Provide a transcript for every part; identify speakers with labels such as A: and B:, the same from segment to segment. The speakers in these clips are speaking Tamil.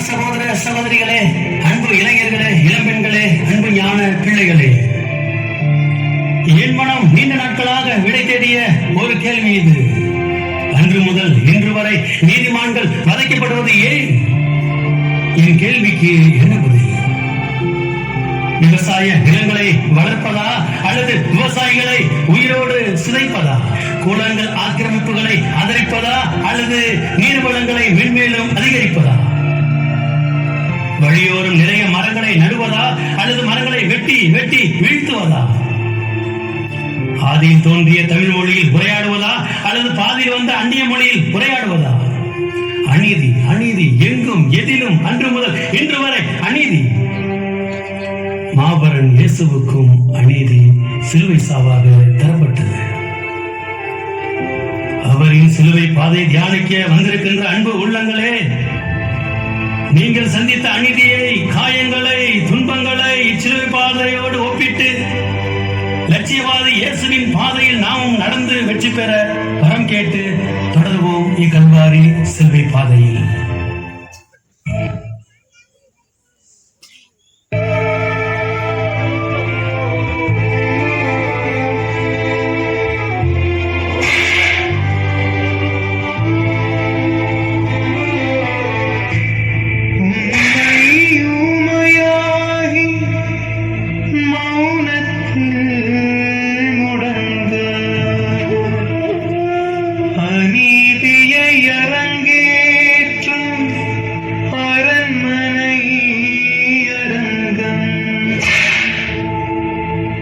A: சகோதர சகோதரிகளே, அன்பு இளைஞர்களே, இளம்பெண்களே, அன்பு ஞான பிள்ளைகளே, என் மனம் நீண்ட நாட்களாக விடை தேடிய ஒரு கேள்வி இது. அன்று முதல் இன்று வரை நீதிமான்கள் வதைக்கப்படுவது ஏன்? என் கேள்விக்கு என்ன பதில்? விவசாய நிலங்களை வளர்ப்பதா அல்லது விவசாயிகளை உயிரோடு சிதைப்பதா? குளங்கள் ஆக்கிரமிப்புகளை ஆதரிப்பதா அல்லது நீர்வளங்களை மென்மேலும் அதிகரிப்பதா? வழியோரம் நிறைய மரங்களை நடுவதா அல்லது மரங்களை வெட்டி வெட்டி வீழ்த்துவதா? ஆதியில் தோன்றிய தமிழ் மொழியில் உரையாடுவதா அல்லது பாதியில் வந்த அந்நிய மொழியில் உரையாடுவதா? அநீதி அநீதி எங்கும் எதிலும் அன்று முதல் இன்று வரை அநீதி. மாபரன் இயேசுவுக்கும் அநீதி சிலுவை சாவாக தரப்பட்டது. அவரின் சிலுவை பாதை தியானிக்க வந்திருக்கின்ற அன்பு உள்ளங்களே, நீங்கள் சந்தித்த அநீதியை, காயங்களை, துன்பங்களை சிலுவை பாதையோடு ஒப்பிட்டு லட்சியவாதி இயேசுவின் பாதையில் நாமும் நடந்து வெற்றி பெற வரம் கேட்டு தொடர்வோம் இக்கல்வாரி சிலுவை பாதையில்.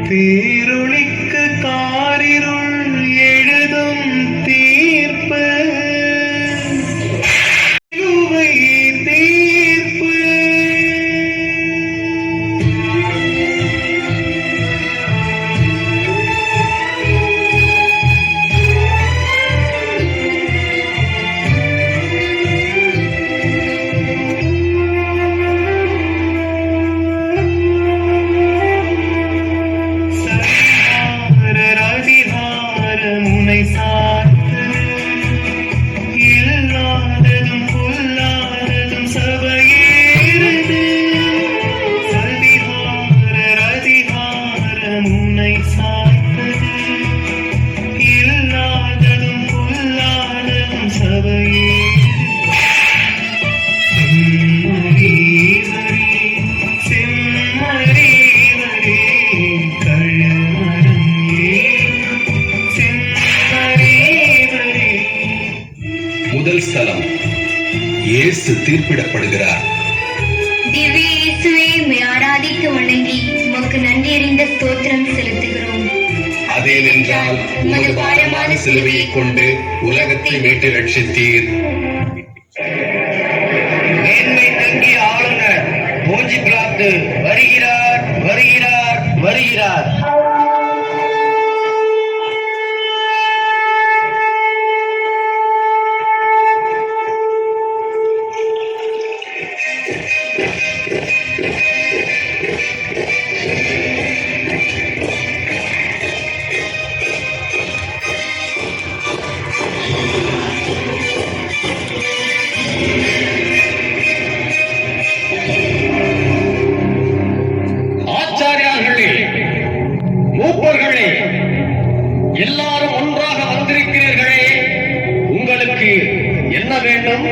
B: பேரொளிக்கு காரிருள் எழுதும் தீர்ப்பு, சிலுவை தீர்ப்பு. இல்லாததும் பொல்லாததும் சபையேறுது. அதிகாரம் உன்னை சார்ந்தது. இல்லாததும் பொல்லாததும் சபையேறுது. செம்மறிவரே கழுமரம்
C: முதல் ஸ்தலம், இயேசு தீர்ப்பிடப்படுகிறார்.
D: திவ்ய இயேசுவே, உம்மை ஆராதித்து வணங்கி உமக்கு நன்றி அறிந்த ஸ்தோத்திரம் செலுத்துகிறோம்.
C: அதேனென்றால் உமது பாரமான சிலுவையை கொண்டு உலகத்தை மீட்டு ரட்சித்தீர்.
A: மேன்மை தங்கிய ஆளுநர் போஞ்சி பிலாத்து வருகிறார் வருகிறார் வருகிறார்.
E: ஆச்சாரியார்களே, மூப்பர்களே, எல்லாரும் ஒன்றாக வந்திருக்கிறீர்களே, உங்களுக்கு என்ன வேண்டும்?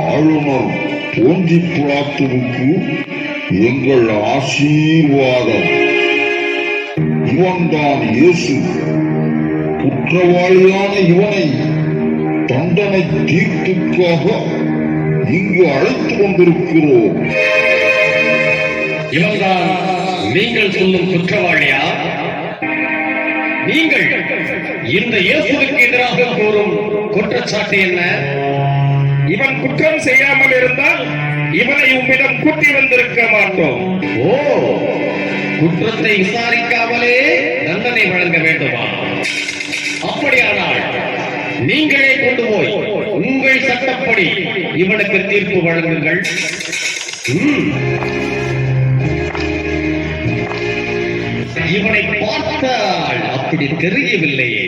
F: ஆளுநர் போஞ்சி பிலாத்துவுக்கு எங்கள் ஆசீர்வாதம். இவன்தான் இயேசு. குற்றவாளியான இவனை தண்டனை தீர்ப்புக்காக இங்கு அழைத்து வந்திருக்கிறோம்.
E: இவன்தான் நீங்கள் சொல்லும் குற்றவாளியா? நீங்கள் இந்த இயேசுவுக்கு எதிராக கூறும் குற்றச்சாட்டு என்ன?
G: இவன் குற்றம் செய்யாமல் இருந்தால் இவனை உம்மிடம் கூட்டி வந்திருக்க மாட்டோம்.
E: ஓ, குற்றத்தை விசாரிக்காமலே தண்டனை வழங்க வேண்டுமா? அப்படியானால் நீங்களே கொண்டு போய் உங்கள் சட்டப்படி இவனுக்கு தீர்ப்பு வழங்குங்கள். இவனை பார்த்தால் அப்படி தெரியவில்லையே.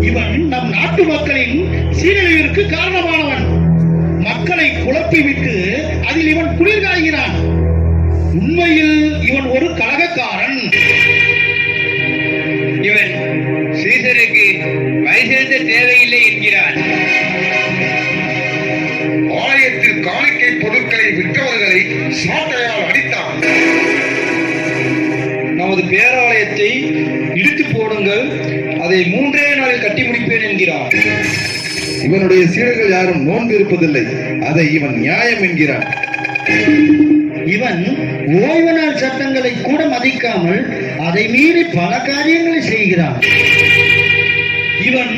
G: இவன் நம் நாட்டு மக்களின் சீரழிவிற்கு காரணமானவன்.
H: மக்களை குழப்பிவிட்டு அதில் இவன் குளிர் காய்கிறான். உண்மையில் இவன் ஒரு கலகக்காரன்.
E: இவன் சீசருக்கு பரிசெலுத்த தேவையில்லை என்கிறான்.
F: ஆலயத்தில் காணிக்கை பொருட்களை விற்றவர்களை சாட்டையால் அடித்தான்.
H: நமது பேராலயத்தை இடித்து போடுங்கள், அதை 3 நாளில் கட்டி முடிப்பேன் என்கிறான்.
F: இவனுடைய சீடர்கள் யாரும் நோன்பு இருப்பதில்லை, அதை இவன் நியாயம் என்கிறான்.
H: இவன் ஓய்வு நாள் சட்டங்களை கூட மதிக்காமல் அதை மீறி பல காரியங்களை செய்கிறான். இவன்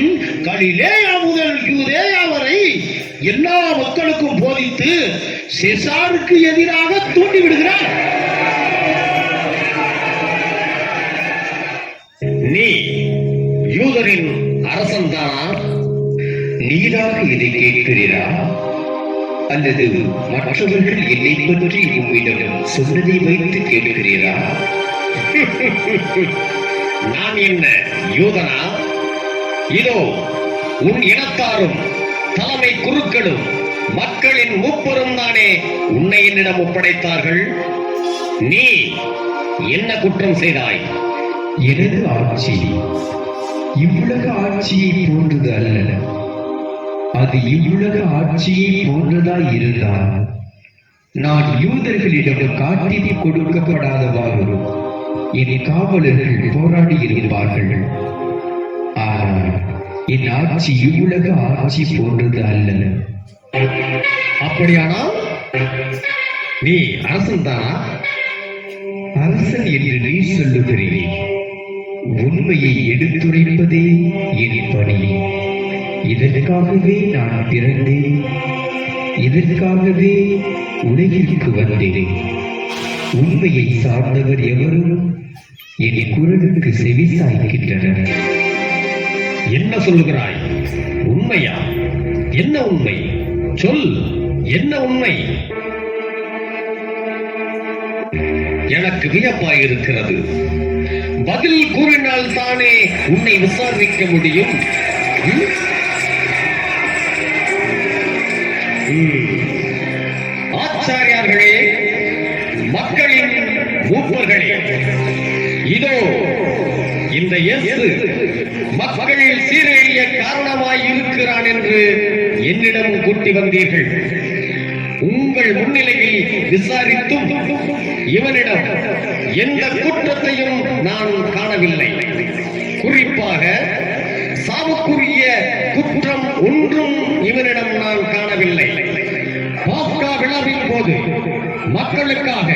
H: கலிலேயா முதல் யூதேயா வரை எல்லா மக்களுக்கும் போதித்து செசாருக்கு எதிராக தூண்டிவிடுகிறான்.
E: நீ யூதரின் அரசன்தானா?
C: நீராக இதை கேட்கிறீரா? அல்லது மற்றவர்கள் என்னை பற்றி உம்மிடம் சொன்னதை வைத்து கேட்கிறீரா?
E: நான் என்ன யூதனா? இதோ உன் இனத்தாரும் தலைமை குருக்களும் மக்களின் மூப்பரும் தானே உன்னை என்னிடம் ஒப்படைத்தார்கள். நீ என்ன குற்றம் செய்தாய்?
C: எனது ஆட்சி இவ்வுலக ஆட்சியை போன்றது அல்ல. அது இவ்வுலக ஆட்சியை போன்றதாய் இருந்தால் நான் யூதர்களிடம் காட்டி கொடுக்கப்படாதவாறு என் காவலர்கள் போராடி இருப்பார்கள். ஆனால் என் ஆட்சி இவ்வுலக ஆட்சி போன்றது அல்ல.
E: அப்படியானால் நீ அரசன் தானா?
C: அரசன் என்று நீ சொல்லுகிறேன். உண்மையை எடுத்துரைப்பதே என் பணி. இதற்காகவே நான் பிறந்தேன், இதற்காகவே உலகிற்கு வந்தேன். உண்மையை சார்ந்தவர் எவரும் என் குரலுக்கு செவி சாய்க்கின்றனர்.
E: என்ன சொல்லுகிறாய்? உண்மையா? என்ன உண்மை? சொல், என்ன உண்மை? எனக்கு வியப்பாயிருக்கிறது. பதில் கூறினால் தானே உன்னை விசாரிக்க முடியும். ஆச்சாரியார்களே, மக்களின் மூப்பர்களே, இதோ இந்த இயேசு மக்களில் சீரழிய காரணமாய் இருக்கிறான் என்று என்னிடம் கூட்டி வந்தீர்கள். உங்கள் முன்னிலையில் விசாரித்தும் இவனிடம் எந்த குற்றத்தையும் நான் காணவில்லை. குறிப்பாக சாவுக்குரிய குற்றம் ஒன்றும் இவனிடம் நான் காணவில்லை. பாஸ்கா விழாவின் போது மக்களுக்காக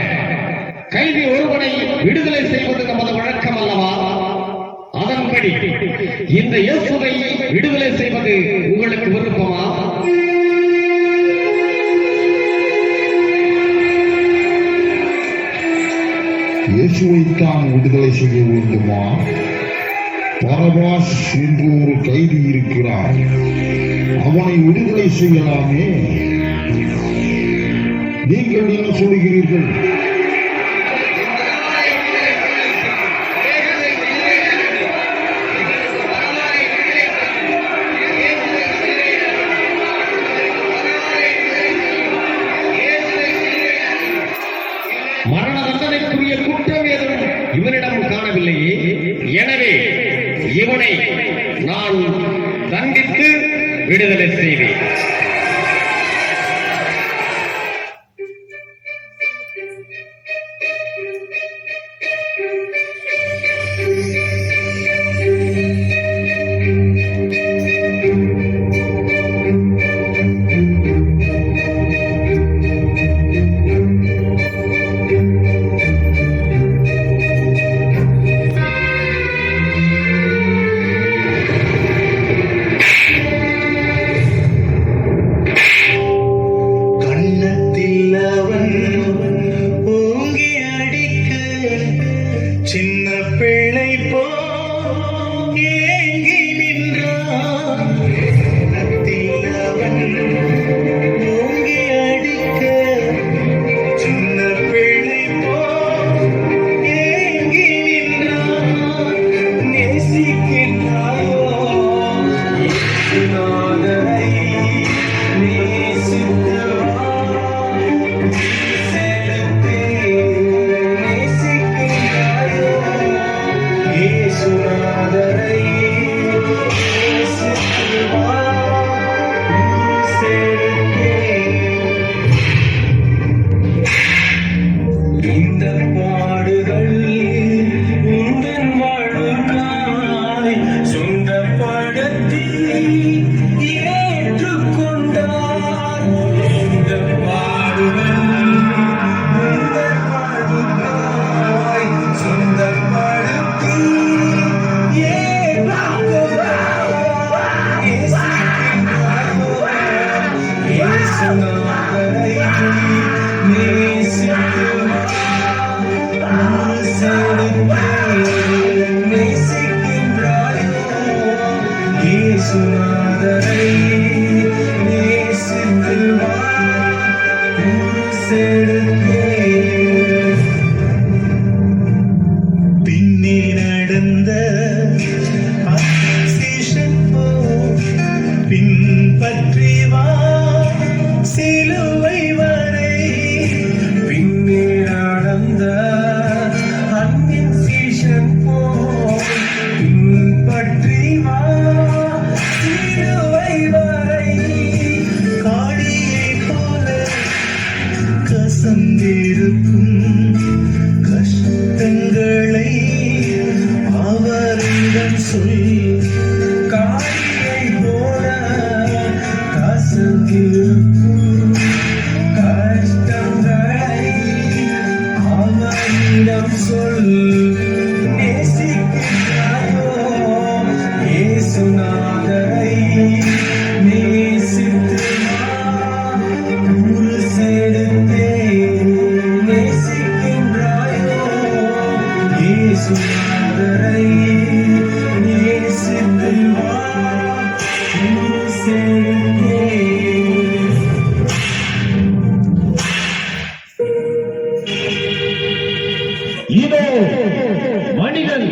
E: கைதி ஒருவனை விடுதலை செய்வது நமது வழக்கம் அல்லவா? அதன்படி இந்த இயேசுவை விடுதலை செய்வது உங்களுக்கு விருப்பமா?
F: இயேசுவைத்தான் விடுதலை செய்ய வேண்டுமா? பரபாஸ் என்று ஒரு கைதி இருக்கிறார், அவனை விடுதலை செய்யலாமே. நீங்கள் என்ன சொல்கிறீர்கள்?
E: மரண தண்டனைக்குரிய குற்றம் ஏதும் இவனிடம் காணவில்லையே. எனவே இவனை நான் தண்டித்து விடுதலை செய்வேன்.
B: நேசிக்கின்றாயோ நேசித்து இயேசுநாதரை நேசித்து வா செடுத்தே பின்னே நடந்த சீஷன் போ பின்பற்றி வா சிலுவை வரை பின்னே நடந்த அன்பின் சீஷன் போ பின்பற்றி வா சிலுவை வரை காடியை போல கசந்திருக்கும் கஷ்டங்களை அவரிடம் சொல் காடியை போல கசந்திருக்கும் கஷ்டங்களை அவரிடம் சொல் நேசிக்கிறாயோ இயேசுநாதரை நேசித்து ஊரு செலுத்தே நேசிக்கின்றாயோ இயேசுநாதரை நேசித்து வா ஊரு செலுத்தே
E: இதோ மனிதன்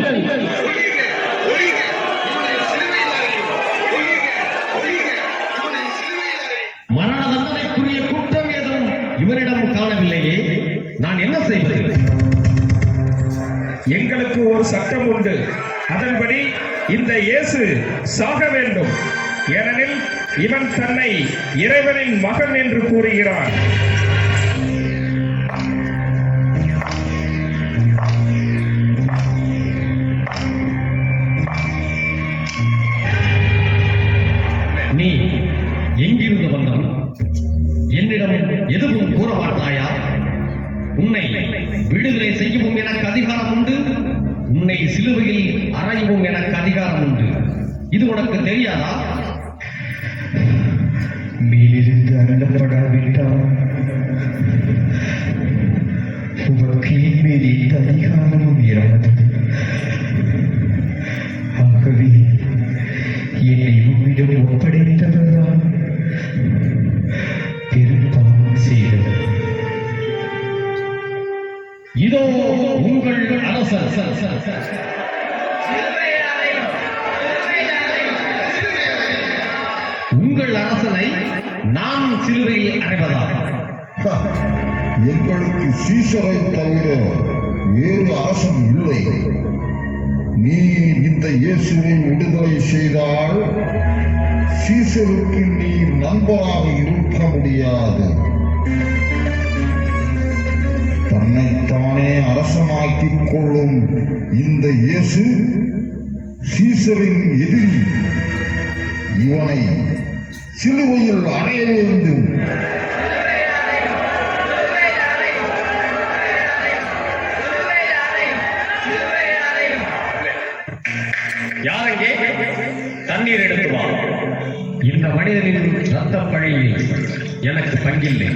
E: மரண தண்டனைக்குரிய குற்றம் ஏதும் இவரிடம் காணவில்லையே, நான் என்ன செய்வது?
G: எங்களுக்கு ஒரு சட்டம் உண்டு. அதன்படி இந்த இயேசு சாக வேண்டும். ஏனெனில் இவன் தன்னை இறைவனின் மகன் என்று கூறுகிறான்.
E: நீ எங்கிருந்து வந்தவன்? என்னிடம் எதுவும் கூற மாட்டாயா? உன்னை விடுதலை செய்யவும் எனக்கு அதிகாரம் உண்டு, உன்னை சிலுவையில் அறையவும் எனக்கு அதிகாரம் உண்டு. இது உனக்கு தெரியாதா?
C: மேலிருந்து அருளப்படாவிட்டால் உமக்கு மேல் எந்த அதிகாரமும் இராது. ஆகவே என்னை உம்மிடம் ஒப்படைத்தவர்தான் பெரும்பாவம் செய்தவர்.
E: இதோ உங்கள் அரசர். உங்கள் அரசனை நான் சிலுவையில் அடைவதா?
I: எங்களுக்கு சீசரை தவிர வேறு அரசன் இல்லை. நீ இந்த இயேசுவை விடுதலை செய்தால் சீசருக்கு நீ நண்பராக இருக்க முடியாது. தன்னைத்தானே அரசனாக்கிக் கொள்ளும் இந்த இயேசு சீசரின் எதிரி. இவனை சிலுவையில் அறைய வேண்டும்.
E: யாரெங்கே? தண்ணீர் எடுத்து வா. இந்த மனிதனின் ரத்த பழியில் எனக்கு பங்கில்லை.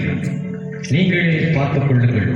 E: நீங்களே பார்த்துக் கொள்ளுங்கள்.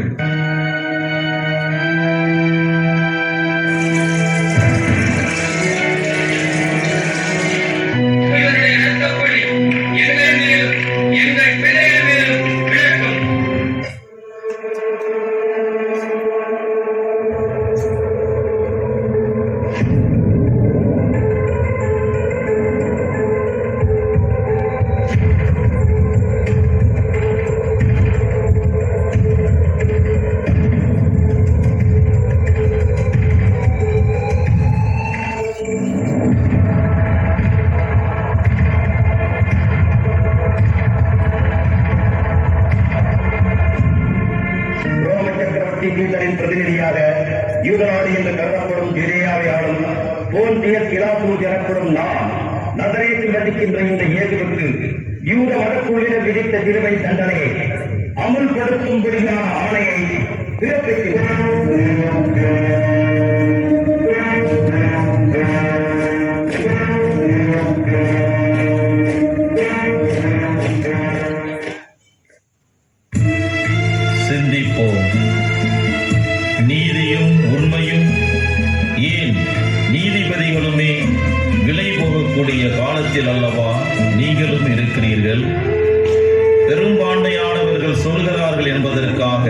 J: பிரதிநிதியாக யூதநாடு என்று கருதப்படும் யூதேயாவை ஆளும் போன்டியஸ் பிலாத்து எனப்படும் நான் நசரேத்தில் வசிக்கின்ற இந்த இயேசுவுக்கு யூத மதக்குழுவினர் விதித்த சிலுவை தண்டனையை அமுல்படுத்தும்படியான ஆணையை
E: சிந்திப்போம். நீதியும் உண்மையும் ஏன் நீதிபதிகளுமே விலை போகக்கூடிய காலத்தில் அல்லவா நீங்களும் இருக்கிறீர்கள். பெரும்பான்மையானவர்கள் சொல்கிறார்கள் என்பதற்காக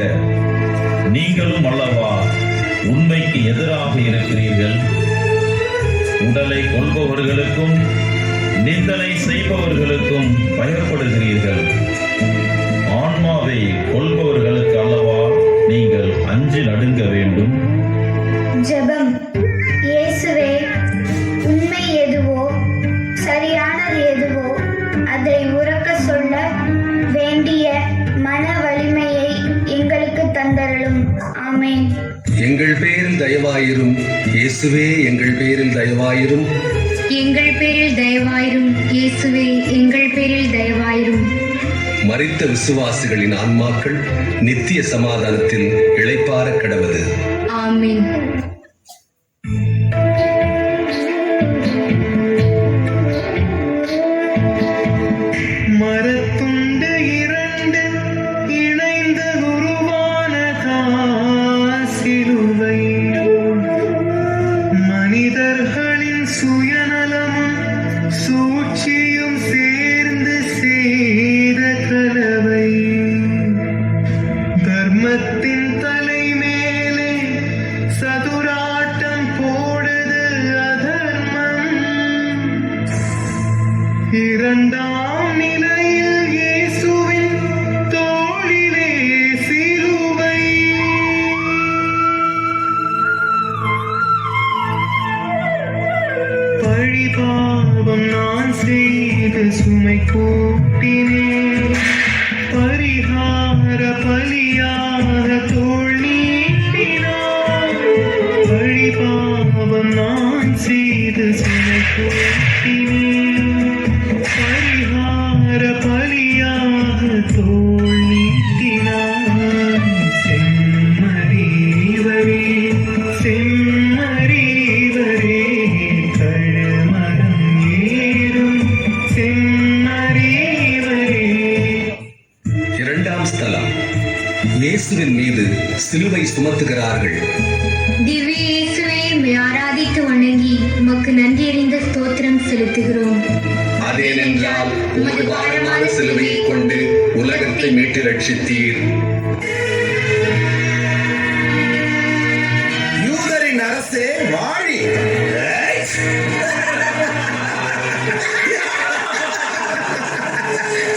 E: நீங்களும் அல்லவா உண்மைக்கு எதிராக இருக்கிறீர்கள். உடலை கொள்பவர்களுக்கும் நிந்தனை செய்பவர்களுக்கும் பயப்படுகிறீர்கள். ஆன்மாவை கொள்பவர்களுக்கு அல்லவா நீங்கள் அஞ்சி நடுங்க வேண்டும்.
D: ஜெபம். இயேசுவே, உண்மை எதுவோ சரியானது எதுவோ அதை உரக்க சொல்ல வேண்டிய மன வலிமையை எங்களுக்கு தந்தருளும். ஆமென்.
K: எங்கள் பேரில் தயவாயிரும் இயேசுவே, எங்கள் பேரில் தயவாயிரும்.
D: எங்கள் பேரில் தயவாயிரும் இயேசுவே, எங்கள் பேரில் தயவாயிரும்.
K: மரித்த விசுவாசிகளின் ஆன்மாக்கள் நித்திய சமாதானத்தில் இளைப்பாற கடவது.
D: ஆமென்.
B: மரத்துண்டு இரண்டு இணைந்த உருவான சிலுவை, மனிதர்களின் சுயநலமும் சூழ்ச்சியும் சேர்ந்து செய்த கலவை. தர்மத்தின் தலை மேலே சதுராட்டம் போடுது அதர்மம். இரண்டாம் நிலையில் இயேசுவின் தோளிலே சிலுவை. பழி பாவம் நான் செய்த சுமை கூட்டினேன், பரிகார பலியாக தோள் நீட்டினார். பழி பாவம் நான் செய்த சுமை கூட்டினேன், பரிகார பலியாக தோள் நீட்டினார். செம்மறிவரே, செம்மறிவரே, கழுமரம் ஏறும் செம்மறிவரே.
K: இரண்டாம் ஸ்தலம். இயேசுவின் மீது சிலுவை சுமத்துகிறார்கள்.
D: திவ்ய இயேசுவே, உம்மை ஆராதித்து வணங்கி உமக்கு நன்றி அறிந்த ஸ்தோத்திரம் செலுத்துகிறோம்.
K: அதேனென்றால் உமது பாரமான சிலுவையை கொண்டு உலகத்தை மீட்டு ரட்சித்தீர்.
H: யூதரின் அரசே வாழி.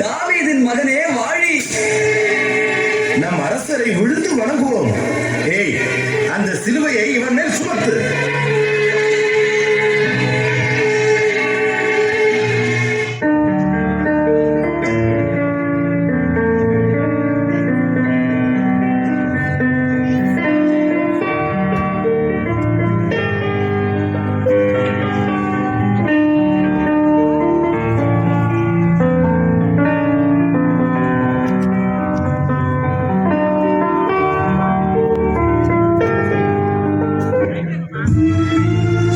K: தாவீதின் மகனே வாழி.
H: நம் அரசரை விழுந்து வணங்குவோம். ஏய், அந்த சிலுவையை இவன் மேல் சுமத்து.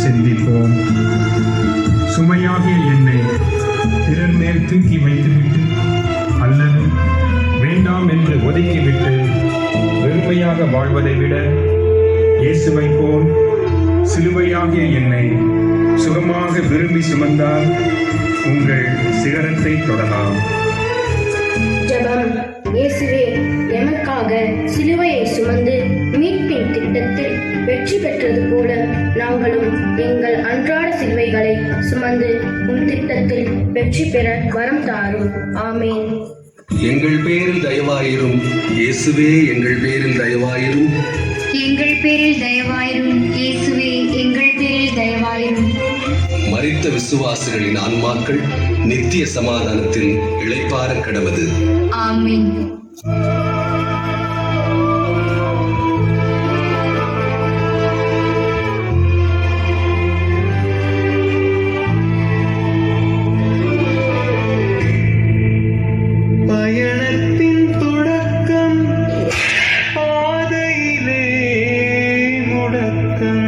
G: சிந்திப்போம். சுமையாகிய என்னை பிறர் மேல் தூக்கி வைத்துவிட்டு அல்லது வேண்டாம் என்று ஒதுக்கிவிட்டு வெறுமையாக வாழ்வதை விட இயேசுவை போல் சிலுவையாகிய என்னை சுகமாக விரும்பி சுமந்தால் உங்கள் சிகரத்தை தொடலாம்.
D: ஜெபம். இயேசுவே, எமக்காக சிலுவையை சுமந்து மீட்பின் திட்டத்தில் வெற்றி பெற்றது போல நாங்களும் எங்கள் அன்றாட சிலுவைகளை சுமந்து உன் திட்டத்தில் வெற்றி பெற வரம் தாரும். ஆமென்.
K: எங்கள் பேரில் தயவாயிரும் இயேசுவே, எங்கள் பேரில் தயவாயிரும்.
D: எங்கள் பேரில் தயவாயிரும் இயேசுவே, எங்கள் பேரில் தயவாயிரும்.
K: மரித்த விசுவாசிகளின் ஆன்மாக்கள் நித்திய சமாதானத்தில் இளைப்பாற கடவது.
D: ஆமென்.
B: பயணத்தின் தொடக்கம், பாதையிலே முடக்கம்.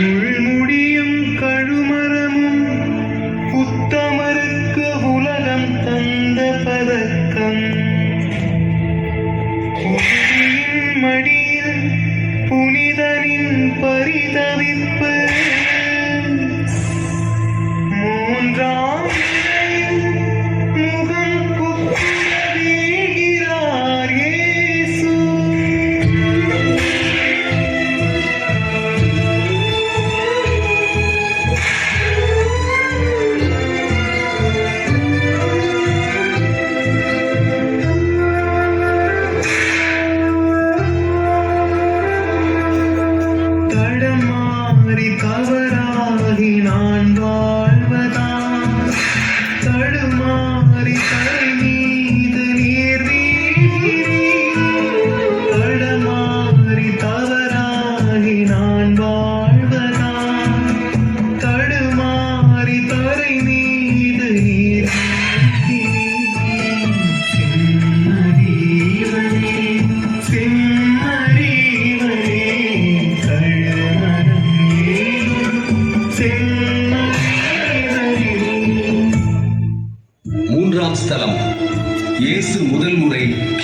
B: முள்முடியும் கழுமரமும் உத்தமருக்கு உலகம் தந்த பதக்கம்.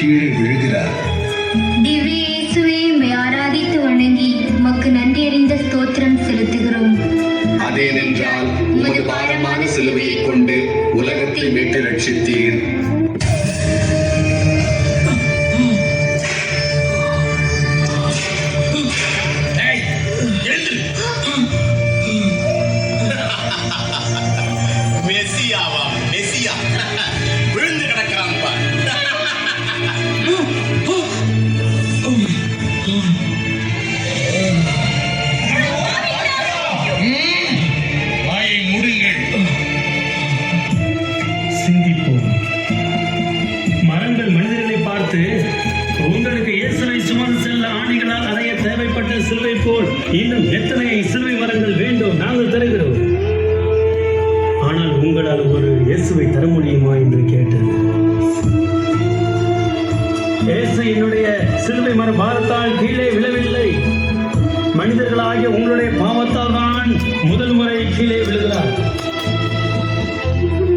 K: கீழே விழுகிறார்.
D: திவ்ய இயேசுவே, உம்மை ஆராதித்து வணங்கி உமக்கு நன்றி அறிந்த ஸ்தோத்திரம் செலுத்துகிறோம்.
K: அதேனென்றால் உமது பாரமான சிலுவையை கொண்டு உலகத்தை மீட்டு ரட்சித்தீர்.
E: விழுந்து கிடக்கிறான் பார். வாயை மூடுங்கள்.
A: சிந்திப்போம். மரங்கள் மனிதர்களை பார்த்து, உங்களுக்கு இயேசுவை சுமந்து செல்ல ஆணிகளால் அடைய தேவைப்பட்ட சிலுவை போல் இன்னும் எத்தனை சிலுவை மரங்கள் வேண்டும், நாங்கள் தருகிறோம். ஆனால் உங்களால் ஒரு இயேசுவை தர முடியுமா என்று கேட்டது. இயேசு என்னுடைய சிலுவை மர பாரத்தால் கீழே விழவில்லை, மனிதர்களாகிய உங்களுடைய பாவத்தால் தான் முதல் முறை கீழே விழுகிறார்.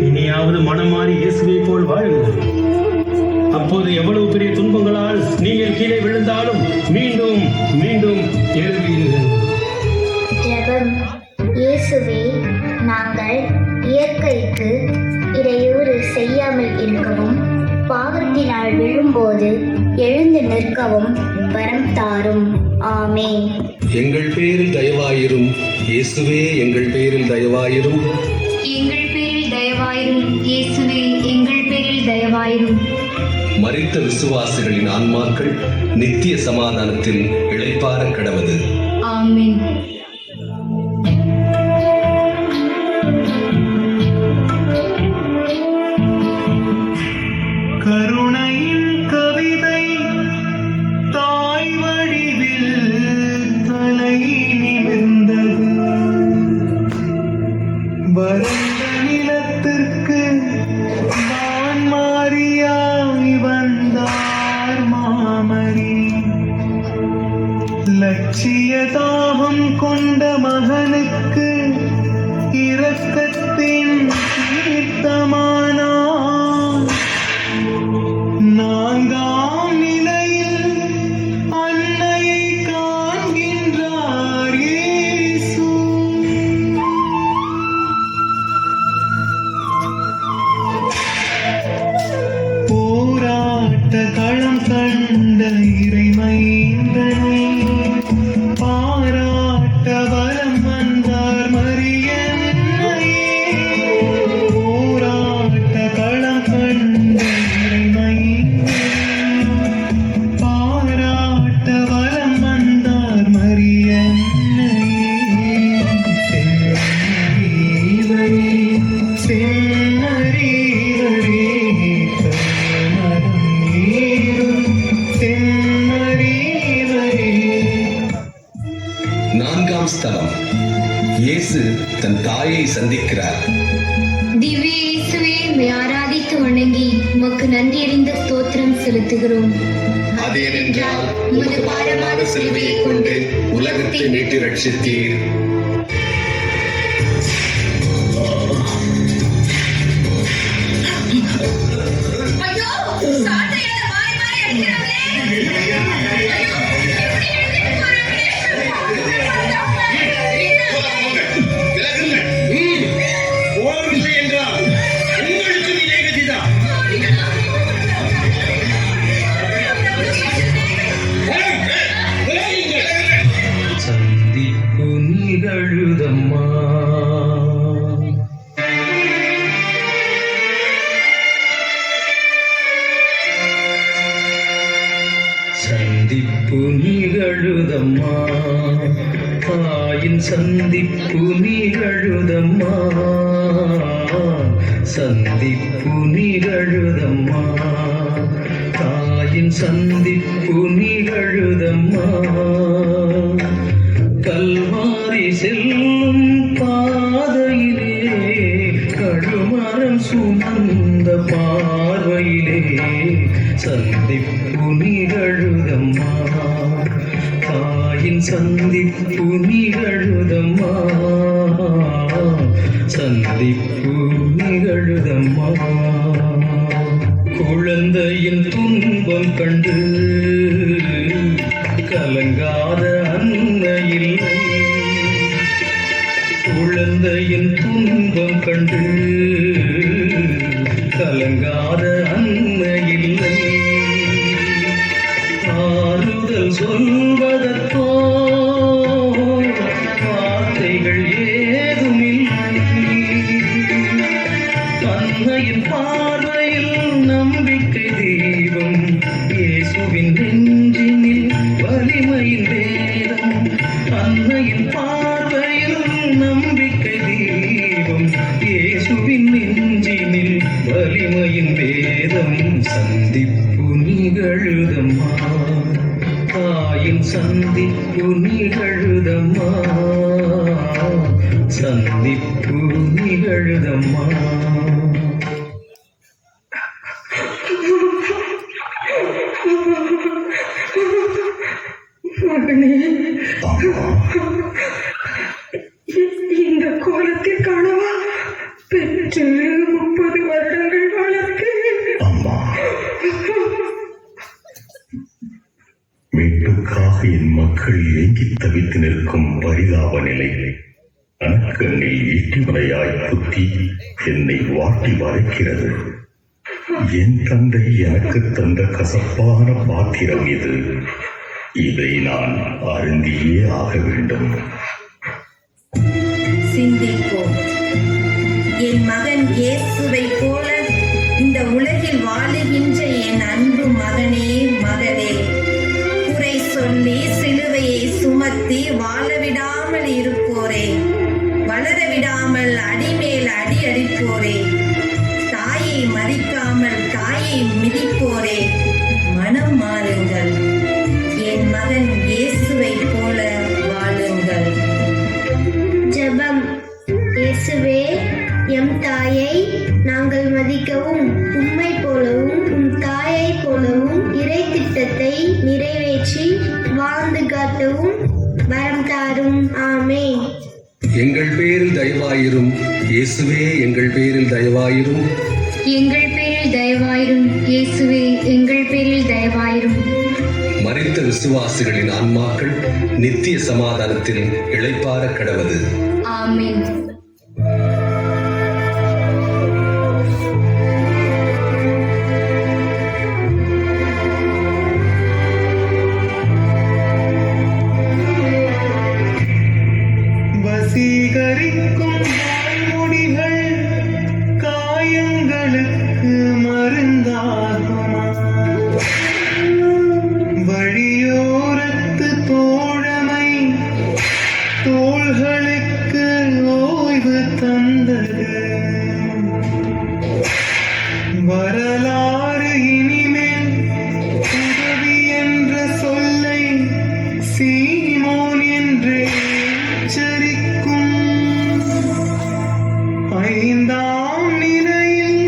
A: இனியாவது மனம் மாறி இயேசுவை போல் வாழுங்கள். அப்போது எவ்வளவு பெரிய துன்பங்களால் நீங்கள் கீழே விழுந்தாலும் மீண்டும் மீண்டும் எழுவீர்கள்.
D: ஜெபம். இயேசுவே, நாங்கள் இயற்கைக்கு இடையூறு செய்யாமல் இருக்கவும், பாவத்தினால் விழும்போது எழுந்து நிற்கவும் வரம் தாரும். ஆமென்.
K: எங்கள் பேரில் தயவாயிரும் இயேசுவே, எங்கள் பேரில் தயவாயிரும்.
D: எங்கள் பேரில் தயவாயிரும் இயேசுவே, எங்கள் பேரில் தயவாயிரும்.
K: மரித்த விசுவாசிகளின் ஆன்மாக்கள் நித்திய சமாதானத்தில் இளைப்பாற கடவது.
D: ஆமென்.
B: கருணையின் கவிதை தாய் வடிவில் தலை நிமிர்ந்தது. வறண்ட நிலத்திற்கு வான் மாறியாய் வந்தார் மாமரி. லட்சிய தாகம் கொண்ட மகனுக்கு இரக்கத்தின் தீர்த்தமானார். நான்காம் நிலையில் அன்னையை காண்கின்றார் இயேசு. போராட்ட களம் கண்ட இறைமைந்தனை பாராட்ட வலம் வந்தார் மரியன்னையே. போராட்ட களம் கண்ட இறைமைந்தனை பாராட்ட வலம் வந்தார் மரியன்னையே. செம்மறிவரே, செம்மறிவரே, கருமரம் ஏறும் செம்மறிவரே.
K: நான்காம் ஸ்தலம். இயேசு தன் தாயை சந்திக்கிறார்.
D: திவ்ய இயேசுவே, உம்மை ஆராதித்து வணங்கி உமக்கு நன்றி அறிந்த ஸ்தோத்திரம் செலுத்துகிறோம்.
K: அதேனென்றால் உமது பாரமான சிலுவையை கொண்டு உலகத்தை மீட்டு ரட்சித்தீர்.
C: சந்திப்பு நிகழுதம்மா. சந்திப்பு நிகழுதம்மா, தாயின் சந்திப்பு நிகழுதம்மா. சந்திப்பு நிகழுதம்மா, தாயின் சந்திப்பு நிகழுதம்மா. கல்வாரி செல்லும் பாதையிலே, கழுமரம் சுமந்த பார்வையிலே சந்திப்பு நிகழுதம்மா. தாயின் சந்திப்பு நிகழுதம்மா. சந்திப்பு நிகழுதம்மா. குழந்தையின் துன்பம் கண்டு கலங்காத அன்னையில்லை. குழந்தையின் துன்பம் கண்டு கலங்காத அன்னையில்லை. ஆறுதல் சொல்வதற்கோ வார்த்தைகள் ஏதுமில்லை. அன்னையின் பார்வையில் நம்பிக்கை தீபம், இயேசுவின் நெஞ்சினில் வலிமையின் வேதம். அன்னையின் பார்வையில் நம்பிக்கை தீபம், இயேசுவின் நெஞ்சினில் வலிமையின் வேதம். சந்திப்பு நிகழுதம்மா, தாயின் சந்திப்பு நிகழுதம்மா, சந்திப்பு நிகழுதம்மா.
L: மகனே, இந்த கோலத்தில் காணவா பெற்று 30 வருடங்கள் வளர்த்தேன்.
I: மீட்புக்காக என் மக்கள் ஏங்கி தவித்து நிற்கும் பரிதாப நிலை கணக்கண்ணில் ஈட்டிமுறையாய் குத்தி என்னை வாட்டி வரைக்கிறது. என் தந்தை எனக்கு தந்த கசப்பான பாத்திரம் இது. இதை நான் அருந்தியே ஆக வேண்டும்.
M: சிந்திப்போம். என் மகன் இயேசுவை போல இந்த உலகில் வாழுகின்ற என் அன்பு மகனே, மகளே, குறை சொல்லி சிலுவையை சுமத்தி வாழவிடாமல் இருப்போரே, வளரவிடாமல் அடிமேல் அடி அடிப்போரே, தாயை மதிக்காமல் தாயை மிதிப்போரே, மனம் மாறுங்கள். என் மகன் இயேசுவை போல வாழுங்கள்.
D: ஜெபம். இயேசுவே, எம் தாயை நாங்கள் மதிக்கவும் உம்மை போலவும் உம் தாயை போலவும் இறை திட்டத்தை நிறைவேற்றி வாழ்ந்து காட்டவும் வரம் தாரும். ஆமென்.
K: எங்கள் பேரில் தயவாயிரும் இயேசுவே, எங்கள் பேரில் தயவாயிரும்.
D: எங்கள் பேரில் தயவாயிரும் இயேசுவே, எங்கள் பேரில் தயவாயிரும்.
K: மரித்த விசுவாசிகளின் ஆன்மாக்கள் நித்திய சமாதானத்தில் இளைப்பாற கடவது.
D: ஆமென்.
B: வசீகரிக்கும் வாய்மொழிகள் காயங்களுக்கு மருந்தாகுமா? வழியோரத்து தோழமை தோள்களுக்கு ஓய்வு தந்தது. வரலாறு இனிமேல் உதவி என்ற சொல்லை சீமோன் என்று எச்சரிக்கும். 5ஆம் நிலையில்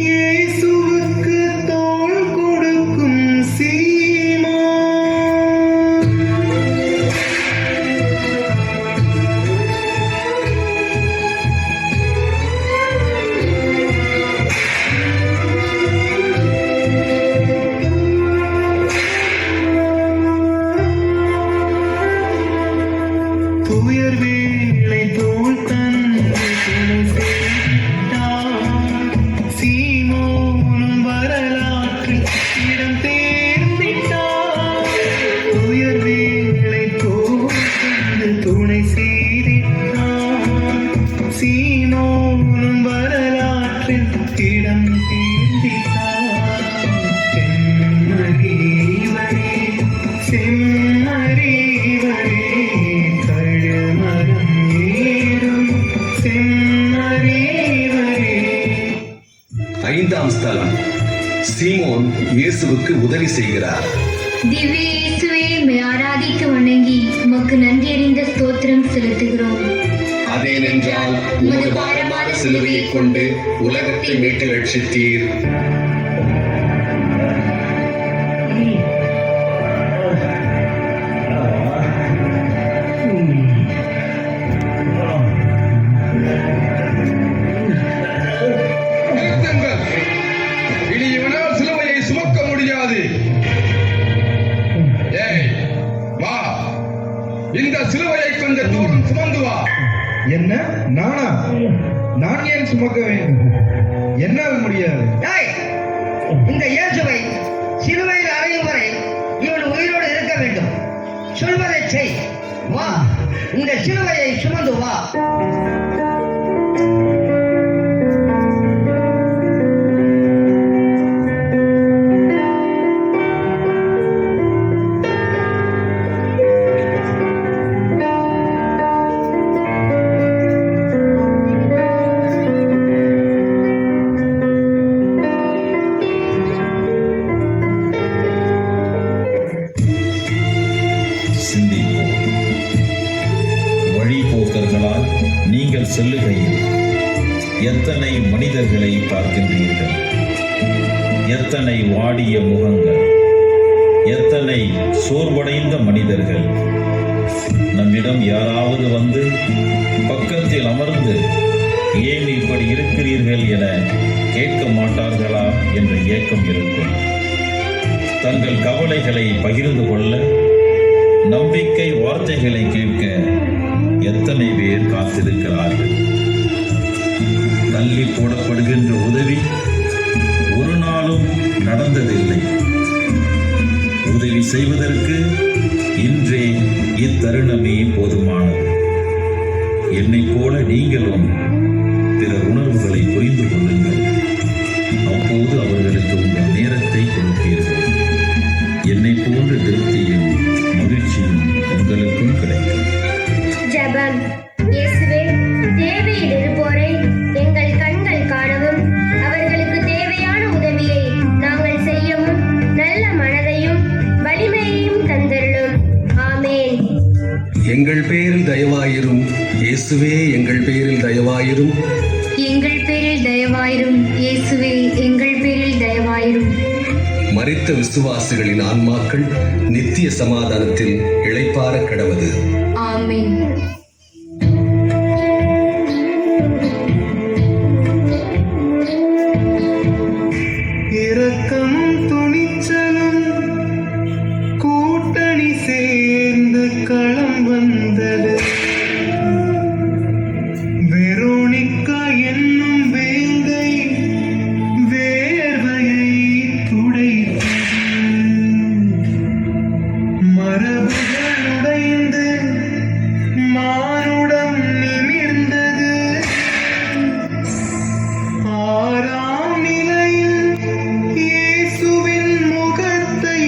B: இயேசுவுக்கு தோள் கொடுக்கும் சீமோன். துயர் வேளை தோள் தந்து துணை சேர்த்தார். சீமோனும் வரலாற்றில் இடம் தேர்ந்திட்டார். துயர் வேளை தோள் தந்து துணை செய்திட்டார். சீமோனும் வரலாற்றில் இடம் தேர்ந்திட்டார். செம்மறிவரே, செம்மறிவரே, கழுமரம் ஏறும் செம்மறிவரே.
K: 5ஆம் ஸ்தலம். சீமோன் இயேசுவுக்கு உதவி செய்கிறார்.
D: திவ்ய இயேசுவே, உம்மை ஆராதித்து வணங்கி உமக்கு நன்றி அறிந்த ஸ்தோத்திரம் செலுத்துகிறோம்.
K: அதேனென்றால் உமது பாரமான சிலுவையைக் கொண்டு உலகத்தை மீட்டு ரட்சித்தீர்.
F: இனி இவனோ என்ன நானா? நான் ஏன் சுமக்க வேண்டும்? என்னால் முடியாது.
C: இந்த இயேசுவை சிலுவையில் அறையும் வரை இவன் உயிரோடு இருக்க வேண்டும். சொல்வதை செய். வா, இந்த சிலுவையை சுமந்து வா.
N: வழிபோக்கர்களால் நீங்கள் செல்லுகையில் எத்தனை மனிதர்களை பார்க்கின்றீர்கள்? எத்தனை வாடிய முகங்கள், எத்தனை சோர்வடைந்த மனிதர்கள். நம்மிடம் யாராவது வந்து பக்கத்தில் அமர்ந்து ஏன் இப்படி இருக்கிறீர்கள் என கேட்க மாட்டார்களா என்ற ஏக்கம் இருக்கும். தங்கள் கவலைகளை பகிர்ந்து கொள்ள, நம்பிக்கை வார்த்தைகளை கேட்க எத்தனை பேர் காத்திருக்கிறார்கள். தள்ளி போடப்படுகின்ற உதவி ஒரு நாளும் நடந்ததில்லை. உதவி செய்வதற்கு இன்றே இத்தருணமே போதுமானது. என்னைப் போல நீங்களும் பிறர் உணர்வுகளை புரிந்து கொள்ளுங்கள். அப்போது அவர்களுக்கு உங்கள் நேரத்தை கொடுப்பீர்கள். என்னை போன்ற திருப்தியும் மகிழ்ச்சியும் உங்களுக்கும் கிடைக்கும்.
D: ஜெபம். இயேசுவே, தேவையில் இருப்போரை எங்கள் கண்கள் காணவும், அவர்களுக்கு தேவையான உதவியை நாங்கள் செய்யவும் நல்ல மனதையும் வலிமையையும் தந்தருளும். ஆமென்.
K: எங்கள் பேரில் தயவாயிரும் இயேசுவே, எங்கள் பேரில் தயவாயிரும்.
D: எங்கள் பேரில் தயவாயிரும் இயேசுவே, எங்கள் பேரில் தயவாயிரும்.
K: மரித்த விசுவாசிகளின் ஆன்மாக்கள் நித்திய சமாதானத்தில் இளைப்பாற கடவது.
D: ஆமென்.
B: இரக்கம் துணிச்சலும் கூட்டணி சேர்ந்து களம் வந்தது. வெரோனிக்கா என்னும் வேங்கை வேர்வையை துடைத்தது. மரபுகள் உடைந்து மானுடம் நிமிர்ந்தது. ஆறாம் நிலையில் இயேசுவின் முகத்தை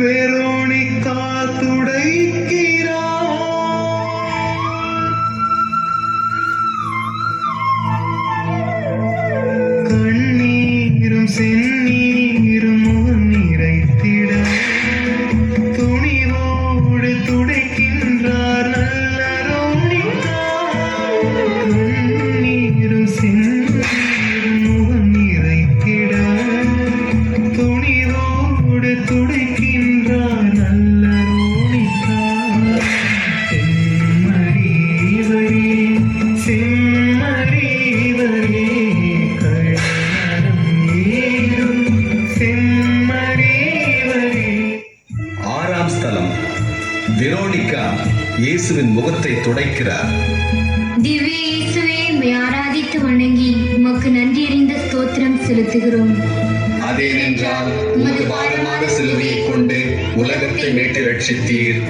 B: வெரோனிக்கா துடைக்கிறார். கண்ணீரும் செந்நீரும் முகம் நிறைத்திட துணிவோடு துடைக்கின்றார் நல்ல ரோனிக்கா. கண்ணீரும் செந்நீரும் முகம் நிறைத்திட துணிவோடு துடைக்கின்றார் நல்ல ரோனிக்கா. செம்மறிவரே, செம்மறிவரே, கழுநடம் ஏறும் செம்மறிவரே.
K: ஆறாம் ஸ்தலம். வெரோனிக்கா இயேசுவின் முகத்தை துடைக்கிறார்.
D: திவ்ய இயேசுவே, உம்மை ஆராதித்து வணங்கி உமக்கு நன்றி அறிந்த ஸ்தோத்திரம் செலுத்துகிறோம்.
K: அதேனென்றால் உமது பாரமான சிலுவையை கொண்டு உலகத்தை மீட்டு ரட்சித்தீர்.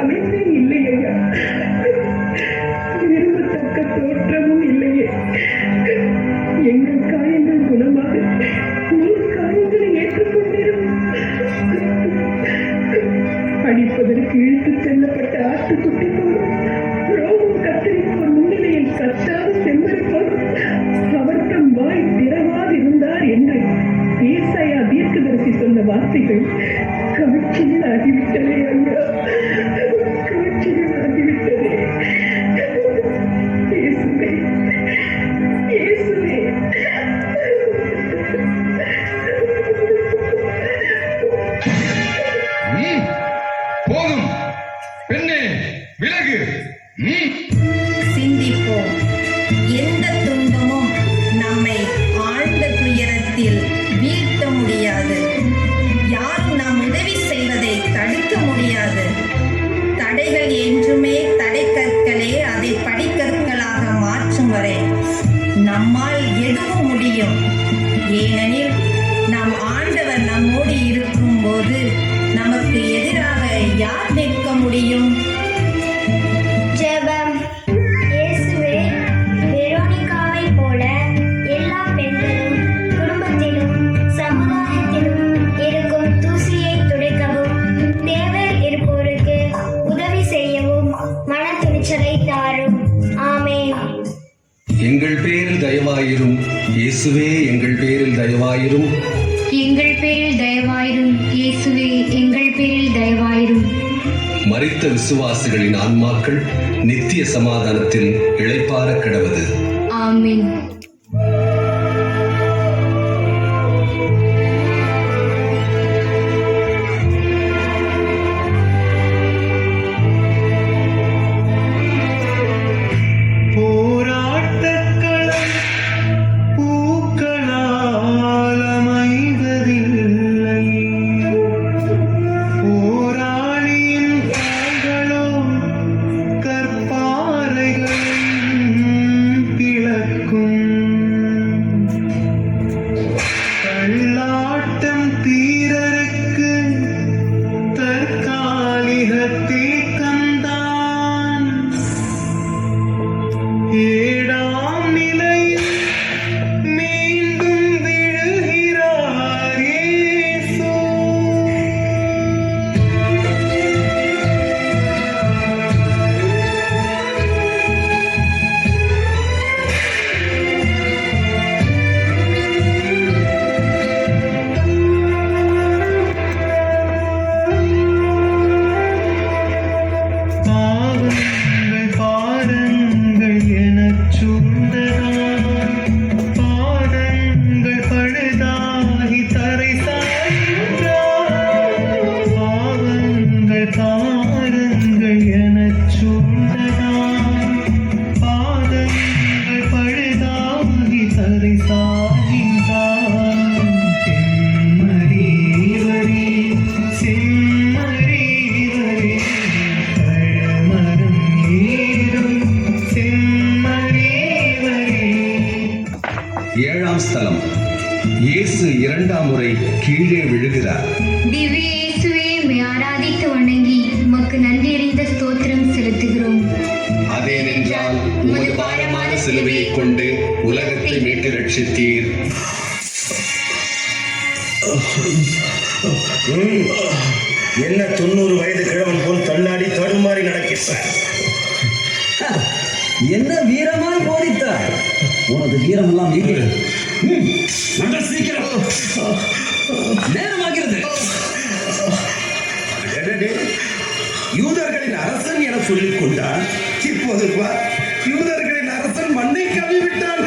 L: அமைப்பே இல்லை ஐயா. விரும்பத்தக்க தோற்றமும் இல்லையே. எங்கள் காயங்கள் குணமாக நீர் காயங்களை ஏற்றுக்கொண்டிரும். அடிப்பதற்கு இழுத்து
M: இருக்கும் வரை நம்மால் எதுவும் முடியும். ஏனெனில் நம் ஆண்டவர் நம்மோடு இருக்கும் போது நமக்கு எதிராக யார் நிற்க முடியும்?
D: ஜெபம். இயேசுவே, வெரோனிகாவை போல எல்லா பெண்களும் குடும்பத்திலும் சமுதாயத்திலும் இருக்கும் தூசியை துடைக்கவும், தேவையில் இருப்போருக்கு உதவி செய்யவும் மன துணிச்சலை தாரும். ஆமென்.
K: எங்கள் பேரில் தயவாயிரும் இயேசுவே, எங்கள் பேரில் தயவாயிரும்.
D: எங்கள் பேரில் தயவாயிரும் இயேசுவே, எங்கள் பேரில் தயவாயிரும்.
K: மரித்த விசுவாசிகளின் ஆன்மாக்கள் நித்திய சமாதானத்தில் இளைப்பாற கிடவது.
D: ஆமென்.
B: போராட்டக்களம் பூக்களால் அமைவதில்லை. போராளியின் கால்களோ கற்பாறைகளின் பிளக்கும். தள்ளாட்டம் தீரருக்கு தற்காலிக தேக்கம்தான். ஏழாம் நிலையில் மீண்டும் விழுகிறார் இயேசு. பாவங்கள் பாரங்கள் எனச் சூழ்ந்ததால் பாதங்கள் பழுதாகி தரை சாய்கின்றார். பாவங்கள் பாரங்கள் எனச் சூழ்ந்ததால் பாதங்கள் பழுதாகி தரை சாய்கின்றார். செம்மறிவரே, செம்மறிவரே, கழுமரம் ஏறும் செம்மறிவரே.
K: ஏழாம் ஸ்தலம். இயேசு இரண்டாம் முறை கீழே விழுகிறார்.
D: திவ்ய இயேசுவே, உம்மை ஆராதித்து வணங்கி உமக்கு நன்றியறிந்த ஸ்தோத்திரம் செலுத்துகிறோம்.
K: அதேனென்றால் உமது பாரமான சிலுவையைக் கொண்டு உலகத்தை மீட்டு ரட்சித்தீர்.
J: என்ன 90 வயது கிழவன் போல் தள்ளாடி தடுமாறி நடக்கிறார்.
E: என்ன வீரமாய் போதித்தார். உனது வீரமெல்லாம் எங்கே? சீக்கிரம், நேரமாகிறது.
J: யூதர்களின் அரசன் என சொல்லிக் கொண்டார். இப்போது பார், யூதர்களின் அரசன் மண்ணை கவிவிட்டான்.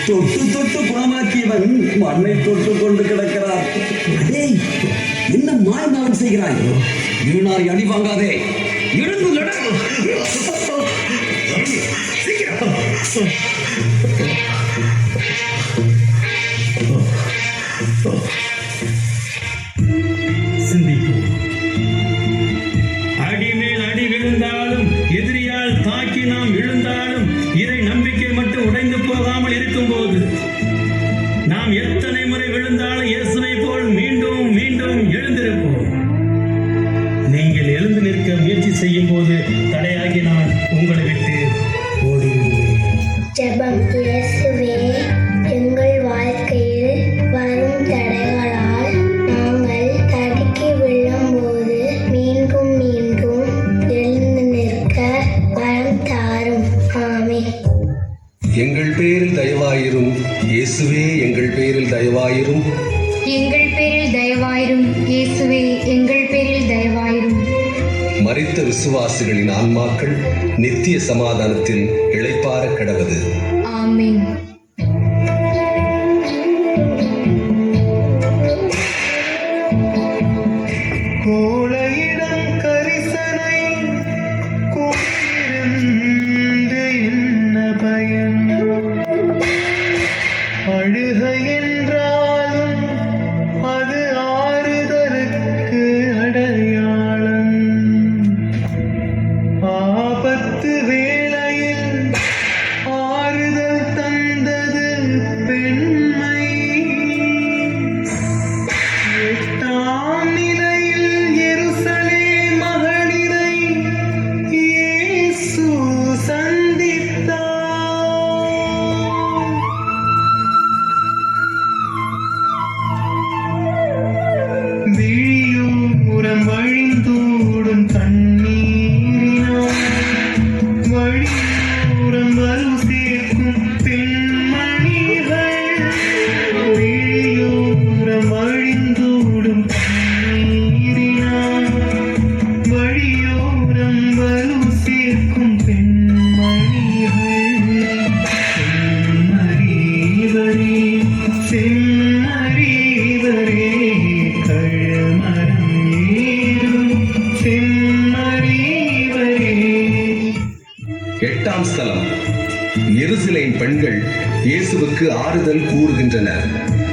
E: தொட்டு தொட்டு குணமாக்கியவன் மண்ணை தொட்டு கொண்டு கிடக்கிறார். டேய், என்ன மாய்மாவன் செய்கிறாய்? வீணாரி அடி வாங்காதே, எழுந்து நட.
J: சீக்கிரம்.
A: சிந்திப்போம். அடிமேல் அடி விழுந்தாலும், எதிரியால் தாக்கி நாம் விழுந்தாலும், இறை நம்பிக்கை மட்டும் உடைந்து போகாமல் இருக்கும்போது நாம் எத்தனை முறை விழுந்தாலும் இயேசுவை போல் மீண்டும் மீண்டும் எழுந்திருப்போம். நீங்கள் எழுந்து நிற்க முயற்சி செய்யும் போது தடையாகி நான் உங்களை விட்டு ஓடிவிடுவேன்.
D: ஜெபம். இயேசுவே, எங்கள் வாழ்க்கையில் வரும் தடைகளால் நாங்கள் தடுக்கி விழும்போது மீண்டும் மீண்டும் எழுந்து நிற்க வரம் தாரும். ஆமென்.
K: எங்கள் பேரில் தயவாயிரும் இயேசுவே, எங்கள் பேரில் தயவாயிரும்.
D: எங்கள் பேரில் தயவாயிரும் இயேசுவே, எங்கள் பேரில் தயவாயிரும்.
K: மரித்த விசுவாசிகளின் ஆன்மாக்கள் நித்திய சமாதானத்தில் இளைப்பாற கிடவது.
D: ஆமென்.
B: கோளையிடம் கரிசனை கொண்டிருந்து என்ன பயன்? அழுகை என்றாலும் அது ஆறுதலுக்கு அடையாளம். ஆபத்து வேளையில்
K: 8ஆம் ஸ்தலம். எருசலேம் பெண்கள் இயேசுவுக்கு ஆறுதல் கூறுகின்றனர்.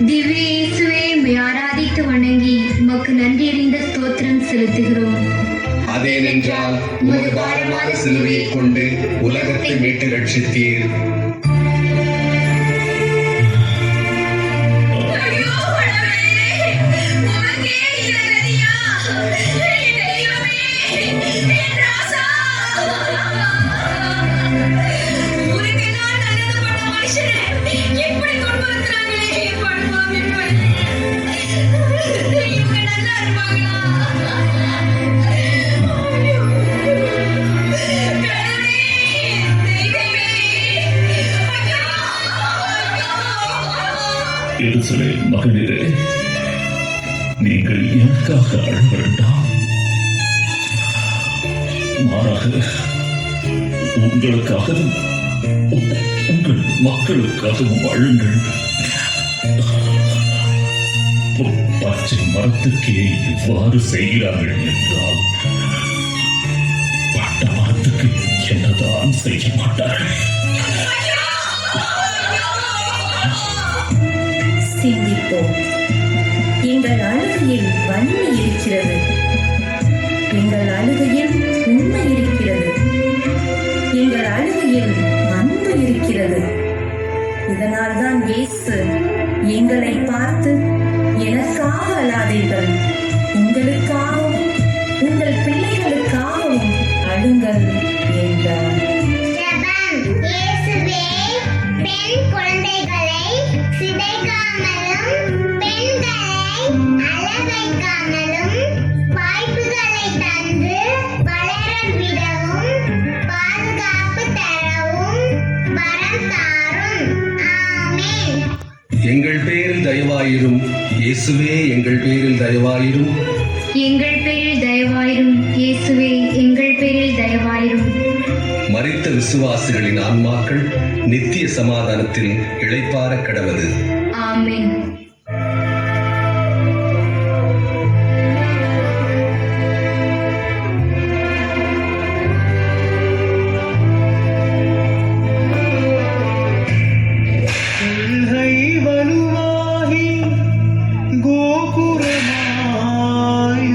D: திவ்ய இயேசுவே, உம்மை ஆராதித்து வணங்கி உமக்கு நன்றியறிந்த ஸ்தோத்திரம் செலுத்துகிறோம்.
K: அதேனென்றால் உமது பாரமான சிலுவையை கொண்டு உலகத்தை மீட்டு ரட்சித்தீர்.
I: எருசலேம் மகளிரே, நீங்கள் எனக்காக அழ வேண்டாம். மாறாக உங்களுக்காகவும் உங்கள் மக்களுக்காகவும் அழுங்கள். பச்சை மரத்துக்கே இவ்வாறு செய்கிறார்கள் என்றால் பட்ட மரத்துக்கு என்னதான் செய்ய மாட்டார்கள்.
M: சிந்திப்போம். எங்கள் அழுகையில் வன்மை இருக்கிறது, எங்கள் அழுகையில் உண்மை இருக்கிறது, எங்கள் அழுகையில் அன்பு இருக்கிறது. இதனால் தான் இயேசு எங்களை பார்த்து, எனக்காக அழாதீர்கள், உங்களுக்காகவும் உங்கள் பிள்ளைகளுக்காகவும் அழுங்கள் என்றார்.
D: பெண் குழந்தைகளை சிதைக்காமலும் பெண்களை அழ வைக்காமலும் வாய்ப்புகளை தந்து வளர விடவும் பாதுகாப்பு தரவும் வரம் தாரும். ஆமென்.
K: எங்கள் பேரில் தயவாயிரும் இயேசுவே, எங்கள் பேரில் தயவாயிரும்.
D: எங்கள் பேரில் தயவாயிரும் இயேசுவே, எங்கள் பேரில் தயவாயிரும்.
K: மரித்த விசுவாசிகளின் ஆன்மாக்கள் நித்திய சமாதானத்தில் இளைப்பாற கடவது.
D: ஆமென்.
B: கொள்கை வலுவாகி கோபுரமாய்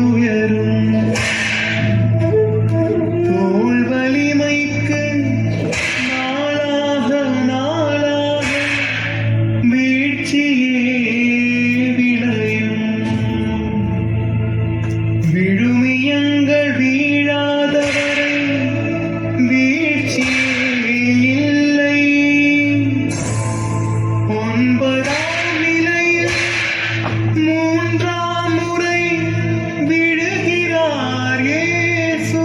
B: உயரும், தோள் வலிமைக்கு நாளாக நாளாக வீழ்ச்சியே விளையும். விழுமியங்கள் வீழாதவரை வீழ்ச்சியே இல்லை. 9ஆம் நிலையில் 3ஆம் முறை விழுகிறார் இயேசு.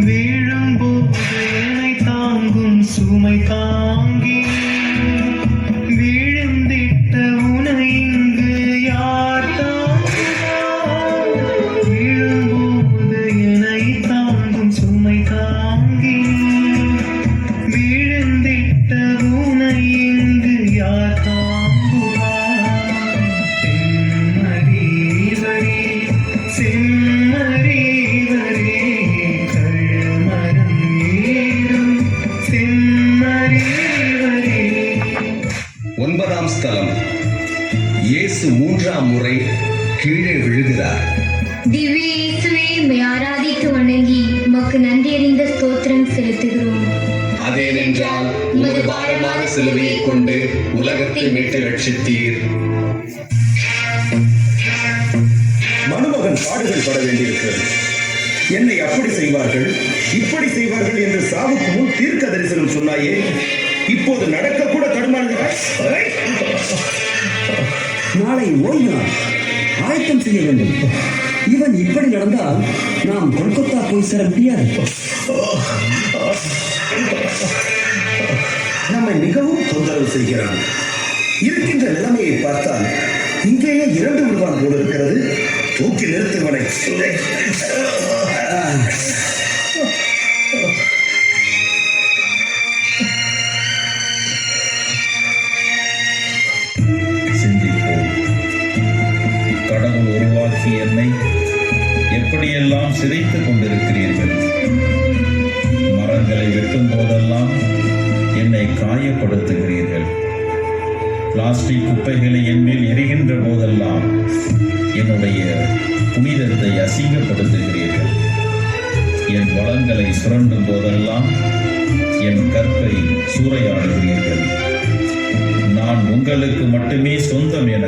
B: வீழும்போது என்னை தாங்கும் சுமை தாங்கி, விழுந்திட்ட உனை இங்கு யார் தாங்குவார்? விழும்போது என்னை தாங்கும் சுமை தாங்கி, விழுந்திட்ட உனை இங்கு யார் தாங்குவார்? செம்மறிவரே, செம்மறிவரே, கழுமரம் ஏறும் செம்மறிவரே.
K: 9ஆம் ஸ்தலம். இயேசு 3ஆம் முறை கீழே விழுகிறார்.
D: திவ்ய இயேசுவே, உம்மை ஆராதித்து வணங்கி உமக்கு நன்றியறிந்த ஸ்தோத்திரம் செலுத்துகிறோம்.
K: அதேனென்றால் உமது பாரமான சிலுவையை கொண்டு உலகத்தை மீட்டு ரட்சித்தீர்.
J: மனுமகன் பாடுகள் பட வேண்டியிருக்கிறது. என்னை அப்படி செய்வார்கள் இப்படி செய்வார்கள் என்று சாவுக்கு முன் தீர்க்க தரிசனம் சொன்னாயே, இப்போது நடக்க கூட தடுமாறுகிறாய்.
E: நாளை ஓய்வு நாள், ஆயத்தம் செய்ய வேண்டும். இவன் இப்படி நடந்தால் நாம் கொல்கத்தா போய் சேர முடியாது.
J: நம்மை மிகவும் தொந்தரவு செய்கிறான். இருக்கின்ற நிலைமையை பார்த்தால் இங்கேயே இறந்து விடுவான் போல இருக்கிறது. தூக்கி நிறுத்துவனை.
N: சிதைத்துக் கொண்டிருக்கிறீர்கள். மரங்களை வெட்டும் போதெல்லாம் என்னை காயப்படுத்துகிறீர்கள். பிளாஸ்டிக் குப்பைகளை என்மேல் எரிகின்ற போதெல்லாம் என்னுடைய புனிதத்தை அசிங்கப்படுத்துகிறீர்கள். என் வளங்களை சுரண்டும் போதெல்லாம் என் கற்பை சூறையாடுகிறீர்கள். நான் உங்களுக்கு மட்டுமே சொந்தம் என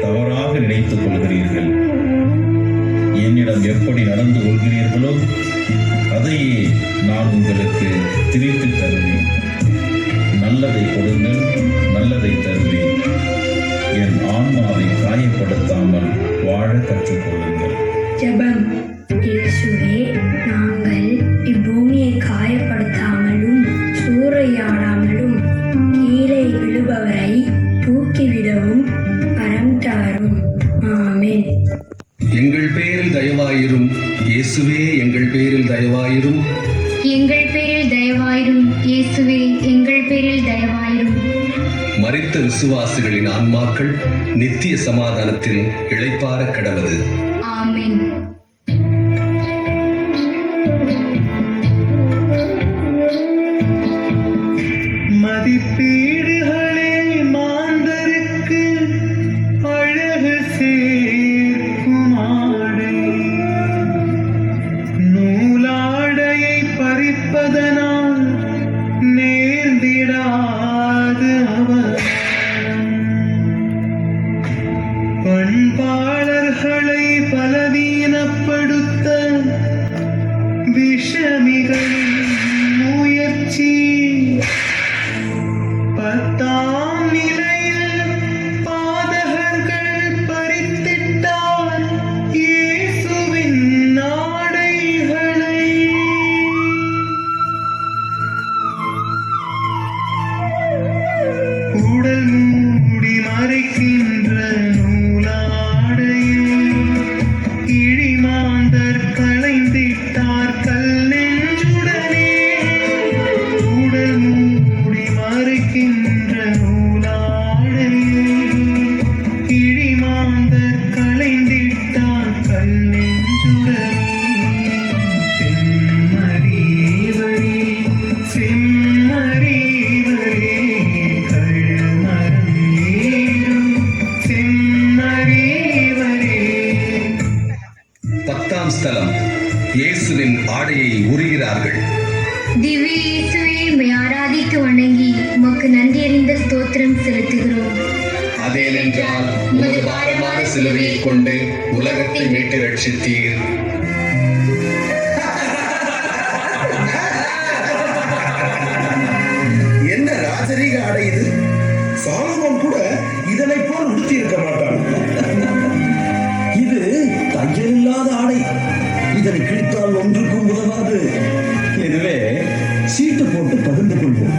N: தவறாக நினைத்துக் கொள்கிறீர்கள். என்னிடம் எப்படி நடந்து கொள்கிறீர்களோ அதையே நான் உங்களுக்கு திருப்பி தருவேன். நல்லதை கொடுங்கள், நல்லதை தருவேன். என் ஆன்மாவை காயப்படுத்தாமல் வாழ கற்றுக்கொள்ளுங்கள்.
D: ஜெபம். இயேசுவே, நாங்கள் இப்பூமியை காயப்படுத்தாமலும் சூறையாடாமலும் கீழே விழுபவரை தூக்கிவிடவும் வரம் தாரும். ஆமென்.
K: எங்கள் பேரில் தயவாயிரும் இயேசுவே, எங்கள் பேரில் தயவாயிரும்.
D: எங்கள் பேரில் தயவாயிரும் இயேசுவே, எங்கள் பேரில் தயவாயிரும்.
K: மரித்த விசுவாசிகளின் ஆன்மாக்கள் நித்திய சமாதானத்தில் இளைப்பாற கடவது.
D: ஆமென்.
B: மதிப்பீடுகளே மாந்தருக்கு அழகு சேர்க்கும் ஆடை, நூலாடையை பறிப்பதனால் நேர்ந்திடாது அவமானம். பண்பாளர்களை பலவீனப்படுத்த விஷமிகளின் முயற்சி, 10ஆம் நிலையில் பாதகர்கள் பறித்திட்டார் இயேசுவின் நாடைகளை. உடல் மூடி மறைக்கின்ற நூலாடையை இழிமாந்தர் களைந்திட்டார் கல் நெஞ்சுடனே. உடல் மூடி மறைக்கின்ற நூலாடையை இழிமாந்தர் களைந்திட்டார் கல் நெஞ்சுடனே. செம்மறிவரே, செம்மறிவரே, கழுமரம் ஏறும் செம்மறிவரே.
K: 10ஆம் ஸ்தலம். இயேசுவின் ஆடையை உரிகிறார்கள்.
D: திவ்ய இயேசுவே, உம்மை ஆராதித்து வணங்கி உமக்கு நன்றியறிந்த ஸ்தோத்திரம் செலுத்துகிறோம்.
K: அதேனென்றால் உமது பாரமான சிலுவையை கொண்டு உலகத்தை மீட்டு ரட்சித்தீர்.
H: என்ன ராஜரீக ஆடை இது! சாலமோன் கூட இதனை போல் உடுத்தி இருக்க மாட்டான்.
E: இது தையலில்லாத ஆடை. இதனை கிழித்தால் ஒன்றுக்கும் உதவாது. எனவே சீட்டு போட்டு பகிர்ந்து கொள்வோம்.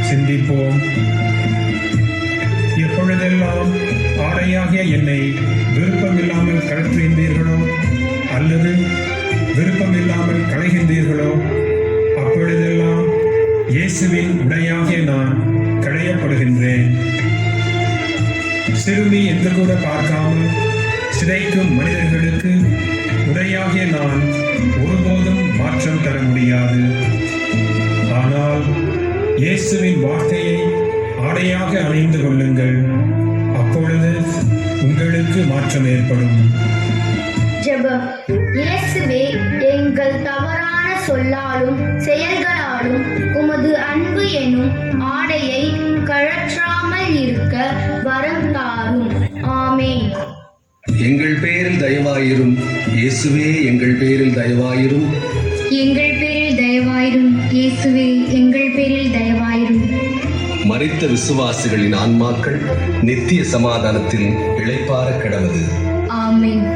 G: சிந்திப்போம். எப்பொழுதெல்லாம் ஆடையாகிய என்னை விருப்பமில்லாமல் கழற்றுகின்றீர்களோ அல்லது விருப்பமில்லாமல் களைகின்றீர்களோ அப்பொழுதெல்லாம் இயேசுவின் உடையாகிய நான் களையப்படுகின்றேன். சிறுமி என்று கூட பார்க்காமல் சிதைக்கும் மனிதர்களுக்கு உடையாகிய நான் ஒருபோதும் மாற்றம் தர முடியாது. ஆனால் இயேசுவின் வார்த்தையை ஆடையாக அணிந்து கொள்ளுங்கள். அப்பொழுது உங்களுக்கு மாற்றம் ஏற்படும்.
D: ஜெபம். இயேசுவே, எங்கள் தவறான சொல்லாலும் செயல்களாலும் உமது அன்பு எனும் ஆடையை கழற்றாமல் இருக்க வரம் தாரும். ஆமென்.
K: எங்கள் பேரில் தயவாயிரும் இயேசுவே, எங்கள் பேரில் தயவாயிரும்.
D: எங்கள் பேரில் தயவாயிரும் இயேசுவே, எங்கள் பேரில் தயவாயிரும்.
K: மரித்த விசுவாசிகளின் ஆன்மாக்கள் நித்திய சமாதானத்தில் இளைப்பாற கடவது.
D: ஆமென்.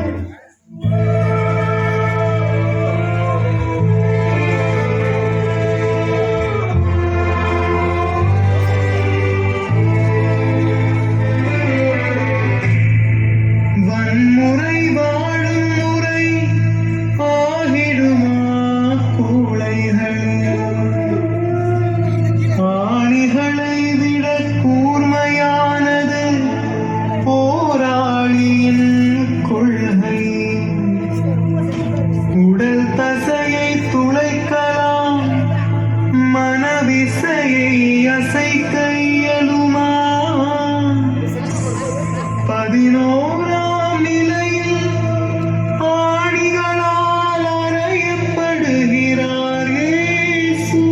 B: வன்முறை வாழும் முறை ஆகிடுமா கூளைகள் ஆணிகளை விட கூர்மையானது போராளியின் கொள்கை. உடல் தசையை துளைக்கலாம், மனவிசையை அசைக்க இயலுமா? 11ஆம் நிலையில் ஆணிகளால் அறையப்படுகிறார் இயேசு.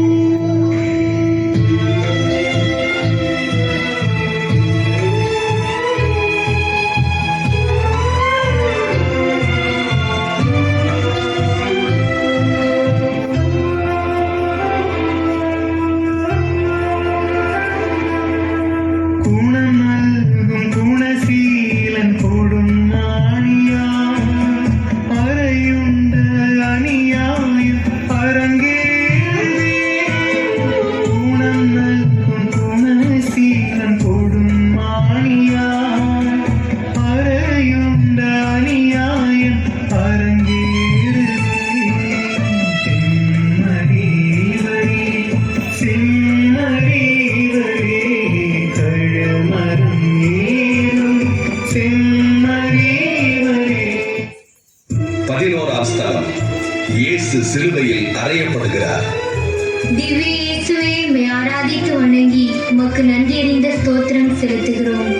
B: குணம் நல்கும் குணசீலன் கொடும் ஆணியா, அறையுண்ட அநியாயம் அரங்கேறுதே. குணம் நல்கும் குணசீலன் கொடும் ஆணியா, அறையுண்ட அநியாயம் அரங்கேறுதே. செம்மறிவரே, செம்மறிவரே, கழுமரம் ஏறும் செம்மறிவரே.
K: 11ஆம் ஸ்தலம். இயேசு சிலுவையில் அறையப்படுகிறார்.
D: திவ்ய இயேசுவே, உம்மை ஆராதித்து வணங்கி உமக்கு நன்றி அறிந்த ஸ்தோத்திரம் செலுத்துகிறோம்.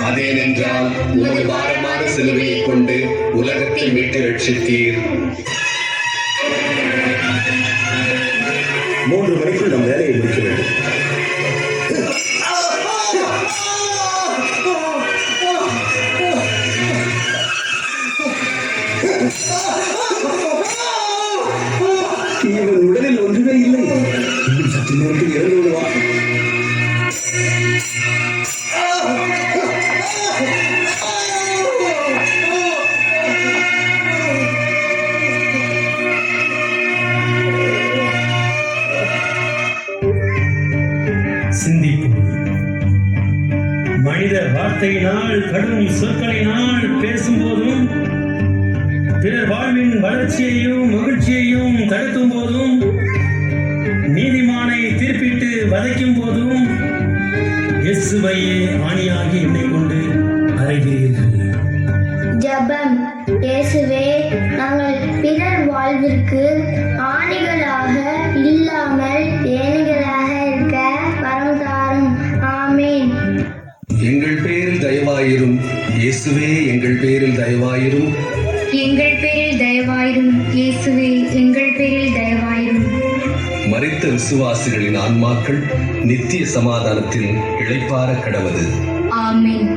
K: அதேனென்றால் உமது பாரமான சிலுவையை கொண்டு உலகத்தை மீட்டு ரட்சித்தீர்.
J: 3 மணிக்குள் நம் வேலையை முடிக்க வேண்டும். இவன் உடலில் ஒன்றுமே இல்லை. இன்னும் சற்று நேரத்தில் இறந்து விடுவான்.
A: சிந்திப்போம். மனித வார்த்தையினால், கடும் சொற்களினால் பேசும்போதும், பிறர் வாழ்வின் வளர்ச்சியையும் மகிழ்ச்சியையும் தடுக்கும் போதும், நீதிமானை தீர்ப்பிட்டு வதைக்கும் போதும், இயேசுவையே ஆணியாகி என்னை கொண்டு அறைகிறீர்கள்.
D: ஜெபம். இயேசுவே, நாங்கள் பிறர் வாழ்விற்கு ஆணிகளாக இல்லாமல் ஏணிகளாக இருக்க வரம் தாரும். ஆமென்.
K: எங்கள் பேரில் தயவாயிரும் இயேசுவே, எங்கள் பேரில் தயவாயிரும்.
D: எங்கள் பேரில் தயவாயிரும் இயேசுவே, எங்கள் பேரில் தயவாயிரும்.
K: மரித்த விசுவாசிகளின் ஆன்மாக்கள் நித்திய சமாதானத்தில் இளைப்பாற கடவது.
D: ஆமென்.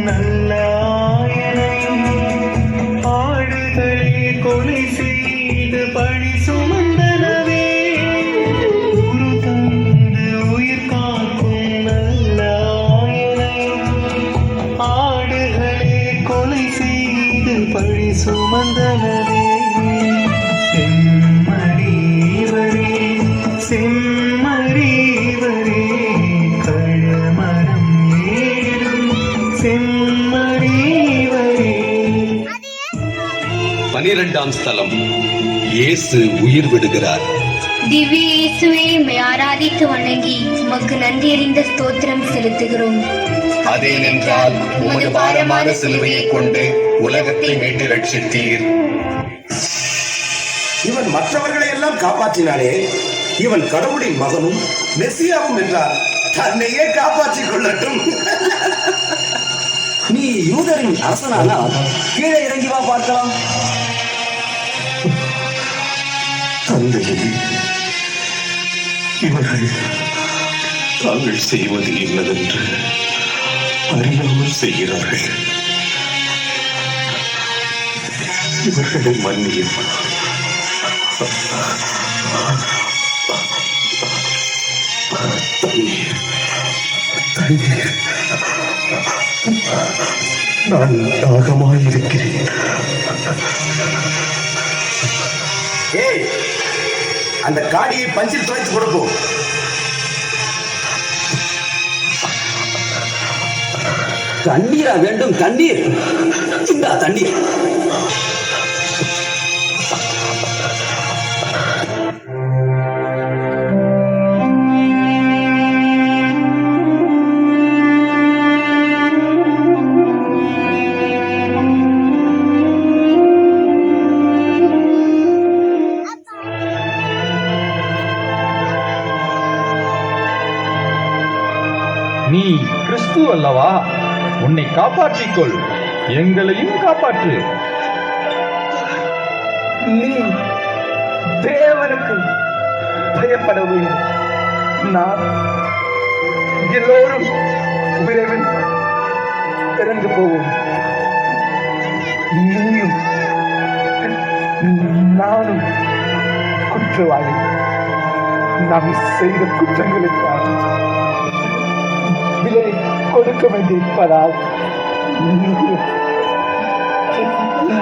B: நல்ல ஆயனையும் ஆடுகளே கொலை செய்து பழி சுமந்தனவே. குரு தந்து உயிர் காக்கும் நல்ல ஆயனையும் ஆடுகளே கொலை செய்து பழி சுமந்தனவே. செம்மறிவரே, செம்மறிவரே, கழுமரம் ஏறும் செம்மறிவரே.
K: 12ஆம் ஸ்தலம். இயேசு உயிர் விடுகிறார்.
D: திவ்ய இயேசுவே, உம்மை ஆராதித்து வணங்கி உமக்கு நன்றி அறிந்த ஸ்தோத்திரம் செலுத்துகிறோம்.
K: அதேனென்றால் உமது பாரமான சிலுவையை கொண்டு உலகத்தை மீட்டு ரட்சித்தீர்.
J: இவன் மற்றவர்களை எல்லாம் காப்பாற்றினானே, இவன் கடவுளின் மகனும் மெசியாவும் என்றார். தன்னையே காப்பாற்றிக் கொள்ளட்டும். நீ யூதரின் அரசனானால் கீழே இறங்கி வா பார்க்கலாம்.
I: தந்தையே, இவர்கள் தாங்கள் செய்வது என்னதென்று அறியாமல் செய்கிறார்கள். இவர்களை மன்னியும்.
B: தண்ணீர். நான் தாகமாயிருக்கிறேன்.
E: ஏய், அந்த காடியை பஞ்சில் துவைத்து கொடுப்போம். தண்ணீரா வேண்டும்? தண்ணீர், இந்த தண்ணீர்.
H: நீ கிறிஸ்து அல்லவா? உன்னை காப்பாற்றிக்கொள், எங்களையும் காப்பாற்று.
L: நீ தேவனுக்கு பயப்படவே. நான் எல்லோரும் விரைவில் இறந்து போவோம். நீயும் நானும் குற்றவாளி. நாம் செய்த குற்றங்களுக்காக விலை கொடுக்க வேண்டியிருப்பதால்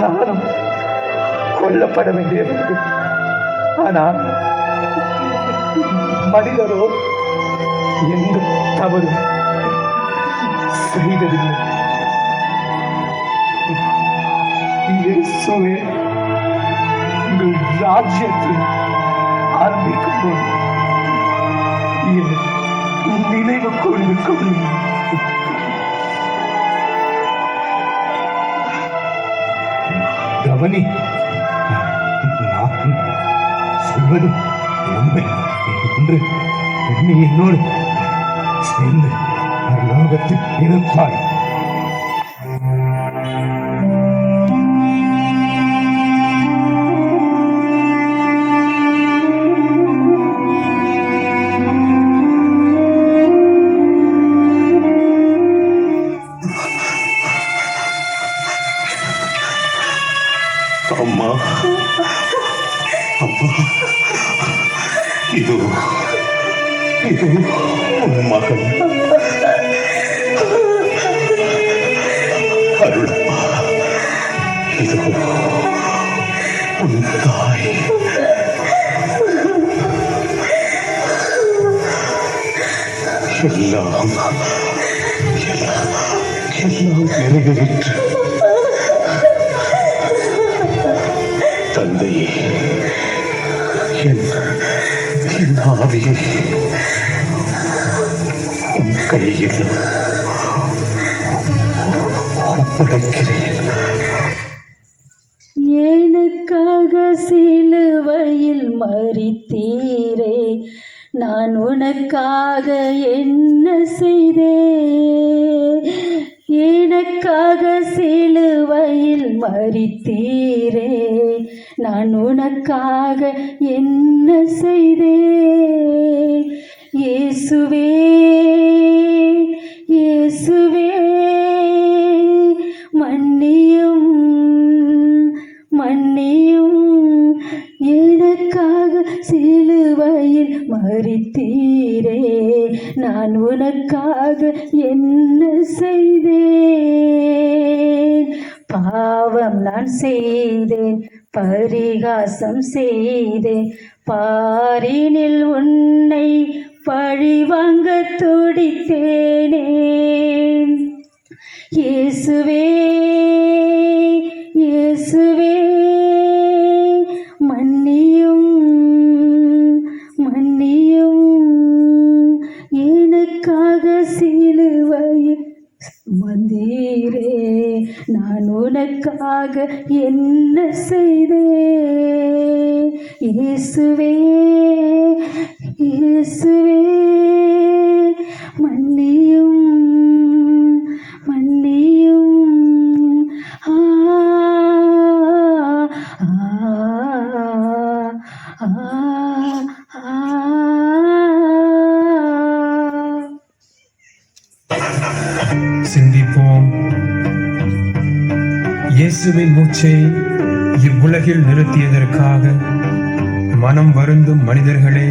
L: நானும் கொல்லப்பட வேண்டியவர்கள். ஆனால் மனிதரோ எந்த தவறும் செய்ததில்லை. இயேசுவே, உங்கள் ராஜ்யத்தை ஆரம்பிக்கும் போது நினைவு கொண்டு கொள்ளுங்கள்.
H: கவனி, நான் சொல்வது உண்மை என்று நீ என்னோடு சேர்ந்து பரலோகத்தில் இருப்பாய்.
B: அம்மா, அம்மா, இது உன் மகன் அருளம்மா. இது உன் தாய். எல்லாம் நிறைவேற்று. தந்தையே, என் ஆவியை உன் கையில் ஒப்படைக்கிறேன்.
M: எனக்காக சிலுவையில் மரித்தீரே, நான் உனக்காக என்ன செய்தேன்? எனக்காக சிலுவையில் மரித்தீரே, நான் உனக்காக என்ன செய்தேன்? இயேசுவே, இயேசுவே, மன்னியும் மன்னியும். எனக்காக சிலுவையில் மரித்தீரே, நான் உனக்காக என்ன செய்தேன்? பாவம் நான் செய்தேன், பரிகாசம் செய்தேன், பாரினில் உன்னை பழிவாங்க துடித்தேனே. இயேசுவே, இயேசுவே, மன்னியும் மன்னியும். எனக்காக சிலுவையில் சுமந்தீரே, நான் உனக்காக என்ன செய்தேன்? இயேசுவே, இயேசுவே, மன்னியும் மன்னியும். ஆ ஆ ஆ ஆ.
G: சிந்திப்போம். இயேசுவின் மூச்சை இவ்வுலகில் நிறுத்தியதற்காக
L: மனம் வருந்தும் மனிதர்களே,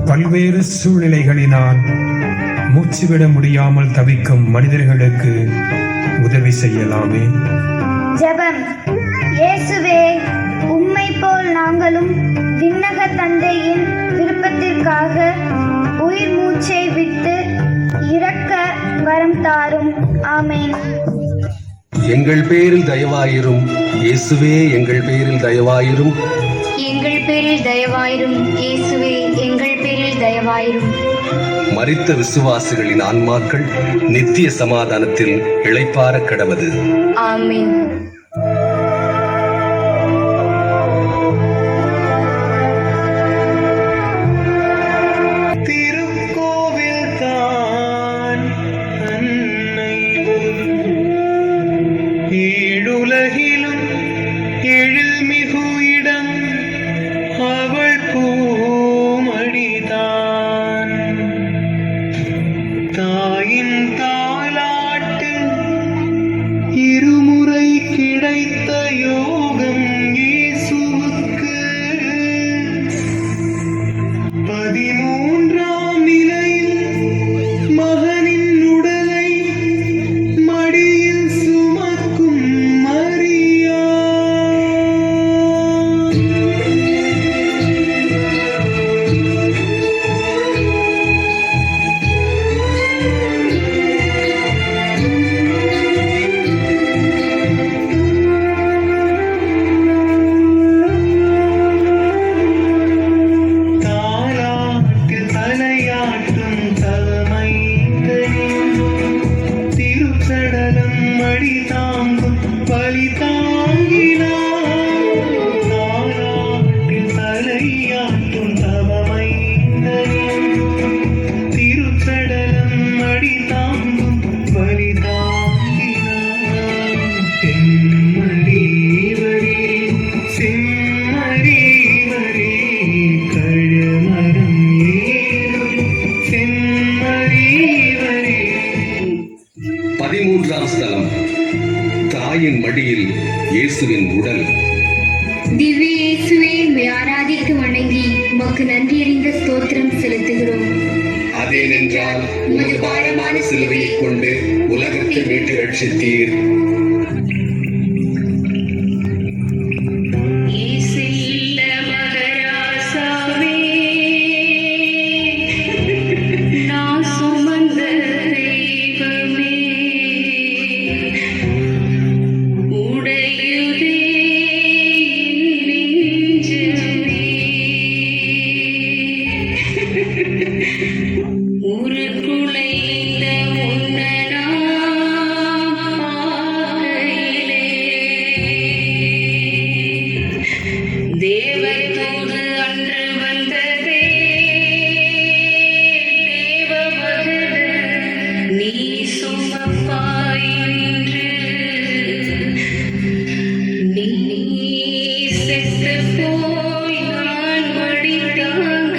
L: பல்வேறு சூழ்நிலைகளினால் மூச்சுவிட முடியாமல் தவிக்கும் மனிதர்களுக்கு உதவி செய்யலாமே.
M: ஜெபம். இயேசுவே, உம்மை போல் நாங்களும் விண்ணக தந்தையின் விருப்பத்திற்காக உயிர் மூச்சை விட்டு இறக்க வரம் தாரும். ஆமென்.
K: எங்கள் பேரில் தயவாயிரும் இயேசுவே, எங்கள் பேரில் தயவாயிரும்.
D: எங்கள் பேரில் தயவாயிரும் இயேசுவே, எங்கள் பேரில் தயவாயிரும்.
K: மரித்த விசுவாசிகளின் ஆன்மாக்கள் நித்திய சமாதானத்தில் இளைப்பாற கடவது.
D: ஆமென்.
L: திருக்கோவில் தான் அன்னை, ஏழுலகிலும் எழில்மிகு இடம் அவள் பூமடிதான். தாயின் தாலாட்டு இருமுறை கிடைத்த யோகம் இயேசுவுக்கு. 13ஆம் நிலையில் மகனின் உடலை மடியில் சுமக்கும் மரியா. தாலாட்டு தலையாட்டும் தலைமைந்தனின் திருச்சடலம் மடி தாங்கும் பலி தாங்கினார். தாலாட்டு தலையாட்டும் தலைமைந்தனின் திருச்சடலம் மடி தாங்கும் பலி தாங்கினார். செம்மறிவரே, செம்மறிவரே, கழுமரம் ஏறும் செம்மறிவரே.
K: 13ஆம் ஸ்தலம், தாயின் மடியில் இயேசுவின் உடல்.
D: திவ்ய இயேசுவே, உம்மை ஆராதித்து வணங்கி உமக்கு நன்றியறிந்த ஸ்தோத்திரம் செலுத்துகிறோம்.
K: அதேனென்றால் உமது பாரமான சிலுவையைக் கொண்டு உலகத்தை மீட்டு ரட்சித்தீர்.
D: இயேசுல்ல மகராசாவே, நான் சுமந்த தெய்வமே, உடையுதே என் நெஞ்சமே. உருக்குலைந்த தேவதூது அன்று வந்ததே, தேவமகன் நீ சுமப்பாய் என்று. நீ செத்து போய் நான் மடித்தாங்க,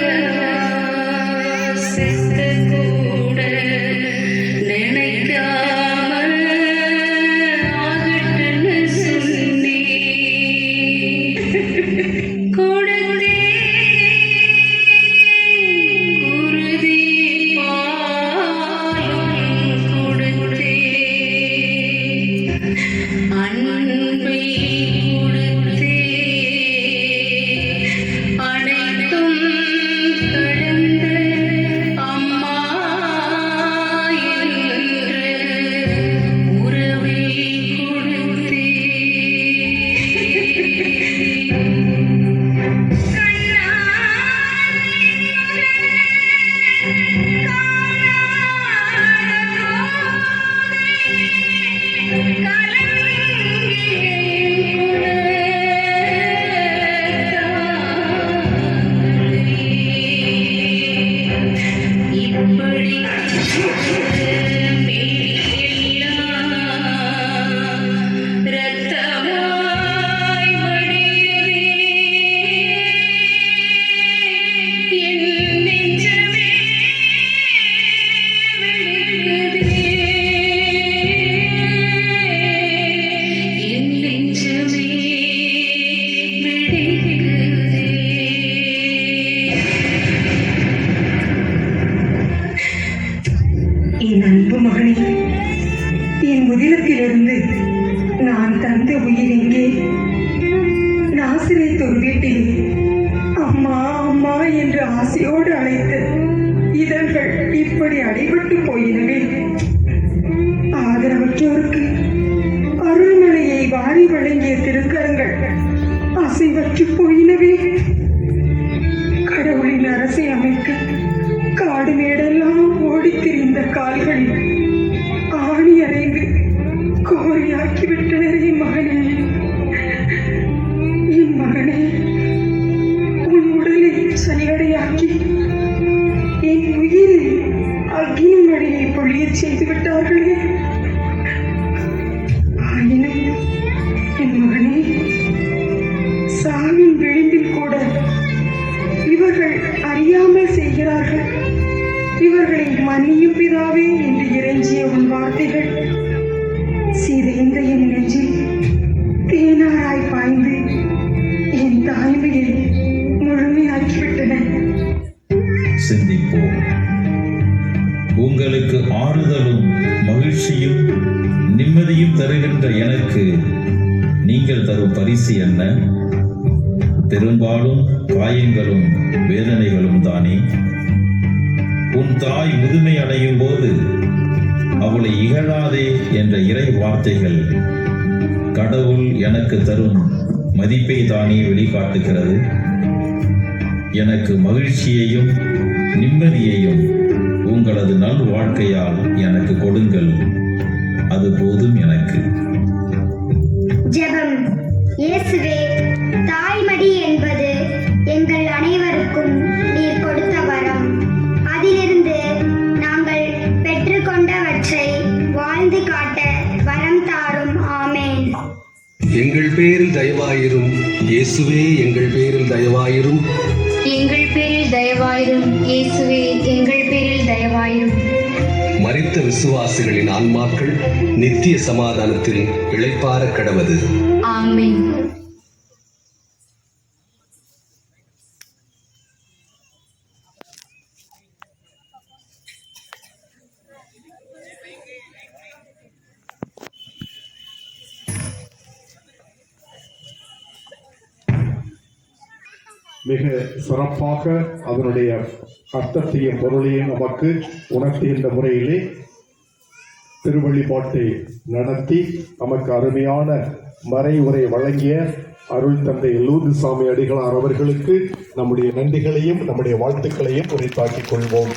D: செத்த கூட நினைக்காமல் ஆகட்டுன்னு சொன்னேன். கொடுத்தே குருதி பாலும் கொடுத்தே, அன்பை கொடுத்தே, அனைத்தும் கடந்த அம்மா என்ற உறவை கொடுத்தே. ரத்தமாய் வடியுதே என் நெஞ்சமே, வெளுக்குதே என் நெஞ்சமே, வெளுக்குதே.
O: என் அன்பு மகனே, என் முதிரத்திலிருந்து நான் தந்த உயிர் எங்கே? நாசிரியத் ஒரு வீட்டில் அம்மா அம்மா என்று ஆசையோடு அழைத்த இதழ்கள் இப்படி அடைபட்டு போயினவே. ஆதரவற்றோருக்கு அருள்மலையை வாரி வழங்கிய திருக்கரங்கள் அசைவற்று போயினவே. கடவுளின் அரசை அமைக்க காடு மேடெல்லாம் ஓடித் திரிந்த கால்களில் ஆணி அறைந்து கோரியாக்கிவிட்டனரே மகனே. என் மகனே, உன் உடலை சனியடையாக்கி என் உயிரில் அக்னி மழையை பொழியச் செய்து விட்டார்களே. ஆயினும் என் மகனே, சாவின் விளிம்பில் கூட இவர்கள் அறியாமல் செய்கிறார்கள். இவர்களை மன்னியும் பிதாவே என்று இறைஞ்சிய உன் வார்த்தைகள் சிதைந்த என் நெஞ்சில் தேனாராய் பாய்ந்து என் தாய்மையை முழுமையாக்கிவிட்டன.
N: சிந்திப்போம். உங்களுக்கு ஆறுதலும் மகிழ்ச்சியும் நிம்மதியும் தருகின்ற எனக்கு நீங்கள் தரும் பரிசு என்ன? பெரும்பாலும் காயங்களும் வேதனைகளும் தானே. உன் தாய் முதுமை அடையும் போது அவளை இகழாதே என்ற இறை வார்த்தைகள் கடவுள் எனக்கு தரும் மதிப்பை தானே வெளிக்காட்டுகிறது. எனக்கு மகிழ்ச்சியையும் நிம்மதியையும் உங்களது நல் வாழ்க்கையால் எனக்கு கொடுங்கள், அது போதும் எனக்கு.
M: ஜெபம். இயேசுவே, தாய்மடி என்பது எங்கள் அனைவருக்கும் நீர் கொடுத்த வரம். அதிலிருந்து நாங்கள் பெற்றுக்கொண்டவற்றை வாழ்ந்து காட்ட வரம் தாரும். ஆமென்.
K: எங்கள் பேரில் தயவாயிரும் இயேசுவே, எங்கள் பேரில் தயவாயிரும்.
D: எங்கள் பேரில் தயவாயிரும் இயேசுவே, எங்கள் பேரில் தயவாயிரும்.
K: மரித்த விசுவாசிகளின் ஆன்மாக்கள் நித்திய சமாதானத்தில் இளைப்பாற கடவது.
D: ஆமென்.
H: மிக சிறப்பாக அதனுடைய அர்த்தத்தையும் பொருளையும் நமக்கு உணர்த்துகின்ற முறையிலே திருவழிபாட்டை நடத்தி நமக்கு அருமையான மறை உரை வழங்கிய அருள் தந்தை லூர்துசாமி அடிகளார் அவர்களுக்கு நம்முடைய நன்றிகளையும் நம்முடைய வாழ்த்துக்களையும் உரைத்தாக்கிக் கொள்வோம்.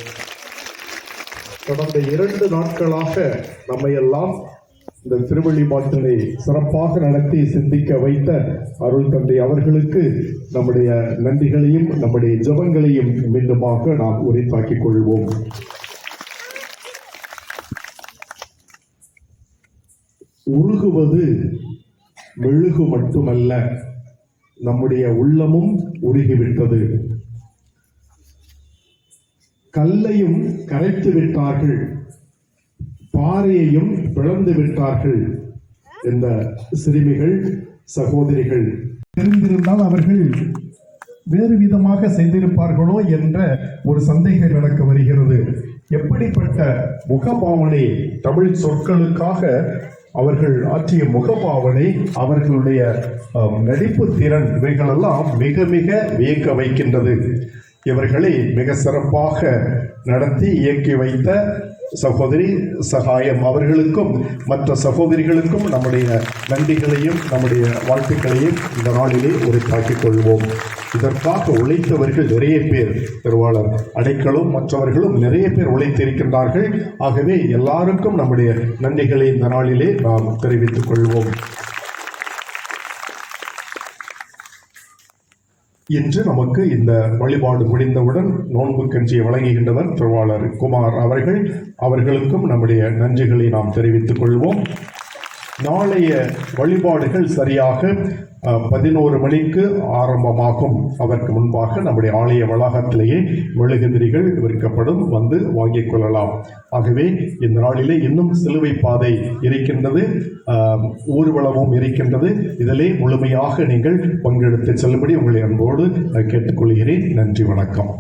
H: கடந்த 2 நாட்களாக நம்மையெல்லாம் இந்த திருவழிபாட்டினை சிறப்பாக நடத்தி சிந்திக்க வைத்த அருள் தந்தை அவர்களுக்கு நம்முடைய நன்றிகளையும் நம்முடைய ஜெபங்களையும் மீண்டுமாக நாம் உரைத்தாக்கிக் கொள்வோம். உருகுவது மெழுகு மட்டுமல்ல, நம்முடைய உள்ளமும் உருகிவிட்டது. கல்லையும் கரைத்து விட்டார்கள், பாறையையும் பிளந்து விட்டார்கள். இந்த சிறுமிகள் சகோதரிகள் தெரிந்திருந்தால் அவர்கள் வேறு விதமாக செய்திருப்பார்களோ என்ற ஒரு சந்தேகம் எனக்கு வருகிறது. எப்படிப்பட்ட முகபாவனை, தமிழ் சொற்களுக்காக அவர்கள் ஆற்றிய முகபாவனை, அவர்களுடைய நடிப்பு திறன், இவைகளெல்லாம் மிக மிக வியக்க வைக்கின்றது. இவர்களை மிக சிறப்பாக நடத்தி இயக்கி வைத்த சகோதரி சகாயம் அவர்களுக்கும் மற்ற சகோதரிகளுக்கும் நம்முடைய நன்றிகளையும் நம்முடைய வாழ்த்துக்களையும் இந்த நாளிலே உரைத்தாக்கிக் கொள்வோம். இதற்காக உழைத்தவர்கள் நிறைய பேர், திருவாளர் அடைக்கலும் மற்றவர்களும் நிறைய பேர் உழைத்திருக்கின்றார்கள். ஆகவே எல்லாருக்கும் நம்முடைய நன்றிகளை இந்த நாளிலே நாம் தெரிவித்துக் கொள்வோம். இன்று நமக்கு இந்த வழிபாடு முடிந்தவுடன் நோன்பு கஞ்சியை வழங்குகின்றவர் திருவாளர் குமார் அவர்களுக்கும் நம்முடைய நன்றிகளை நாம் தெரிவித்துக் கொள்வோம். நாளைய வழிபாடுகள் சரியாக 11 மணிக்கு ஆரம்பமாகும். அதற்கு முன்பாக நம்முடைய ஆலய வளாகத்திலேயே மெழுகுதிரிகள் விற்கப்படும், வந்து வாங்கிக் கொள்ளலாம். ஆகவே இந்த நாளிலே இன்னும் சிலுவை பாதை இருக்கின்றது, ஊர்வலமும் இருக்கின்றது. இதிலே முழுமையாக நீங்கள் பங்கெடுத்து செல்லும்படி உங்களை அன்போடு கேட்டுக்கொள்கிறேன். நன்றி, வணக்கம்.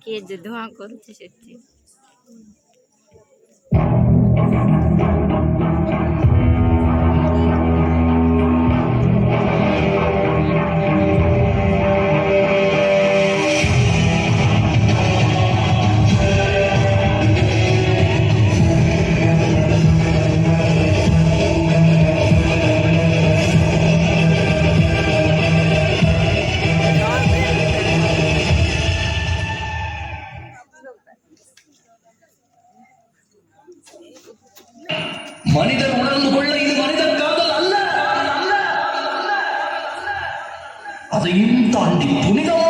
D: କିଏ ଯେ ଧୂଆଁ କରୁଛି ସେଠି।
E: மனிதர் உணர்ந்து கொள்ள இது மனிதர் காதல் அல்ல, அதையும் தாண்டி புனிதமானது.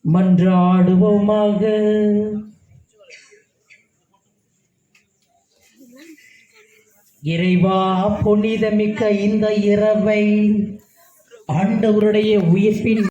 P: மன்றாடுவோமாக. இறைவா, புனிதமிக்க இந்த இரவை ஆண்டவருடைய உயிர்ப்பின்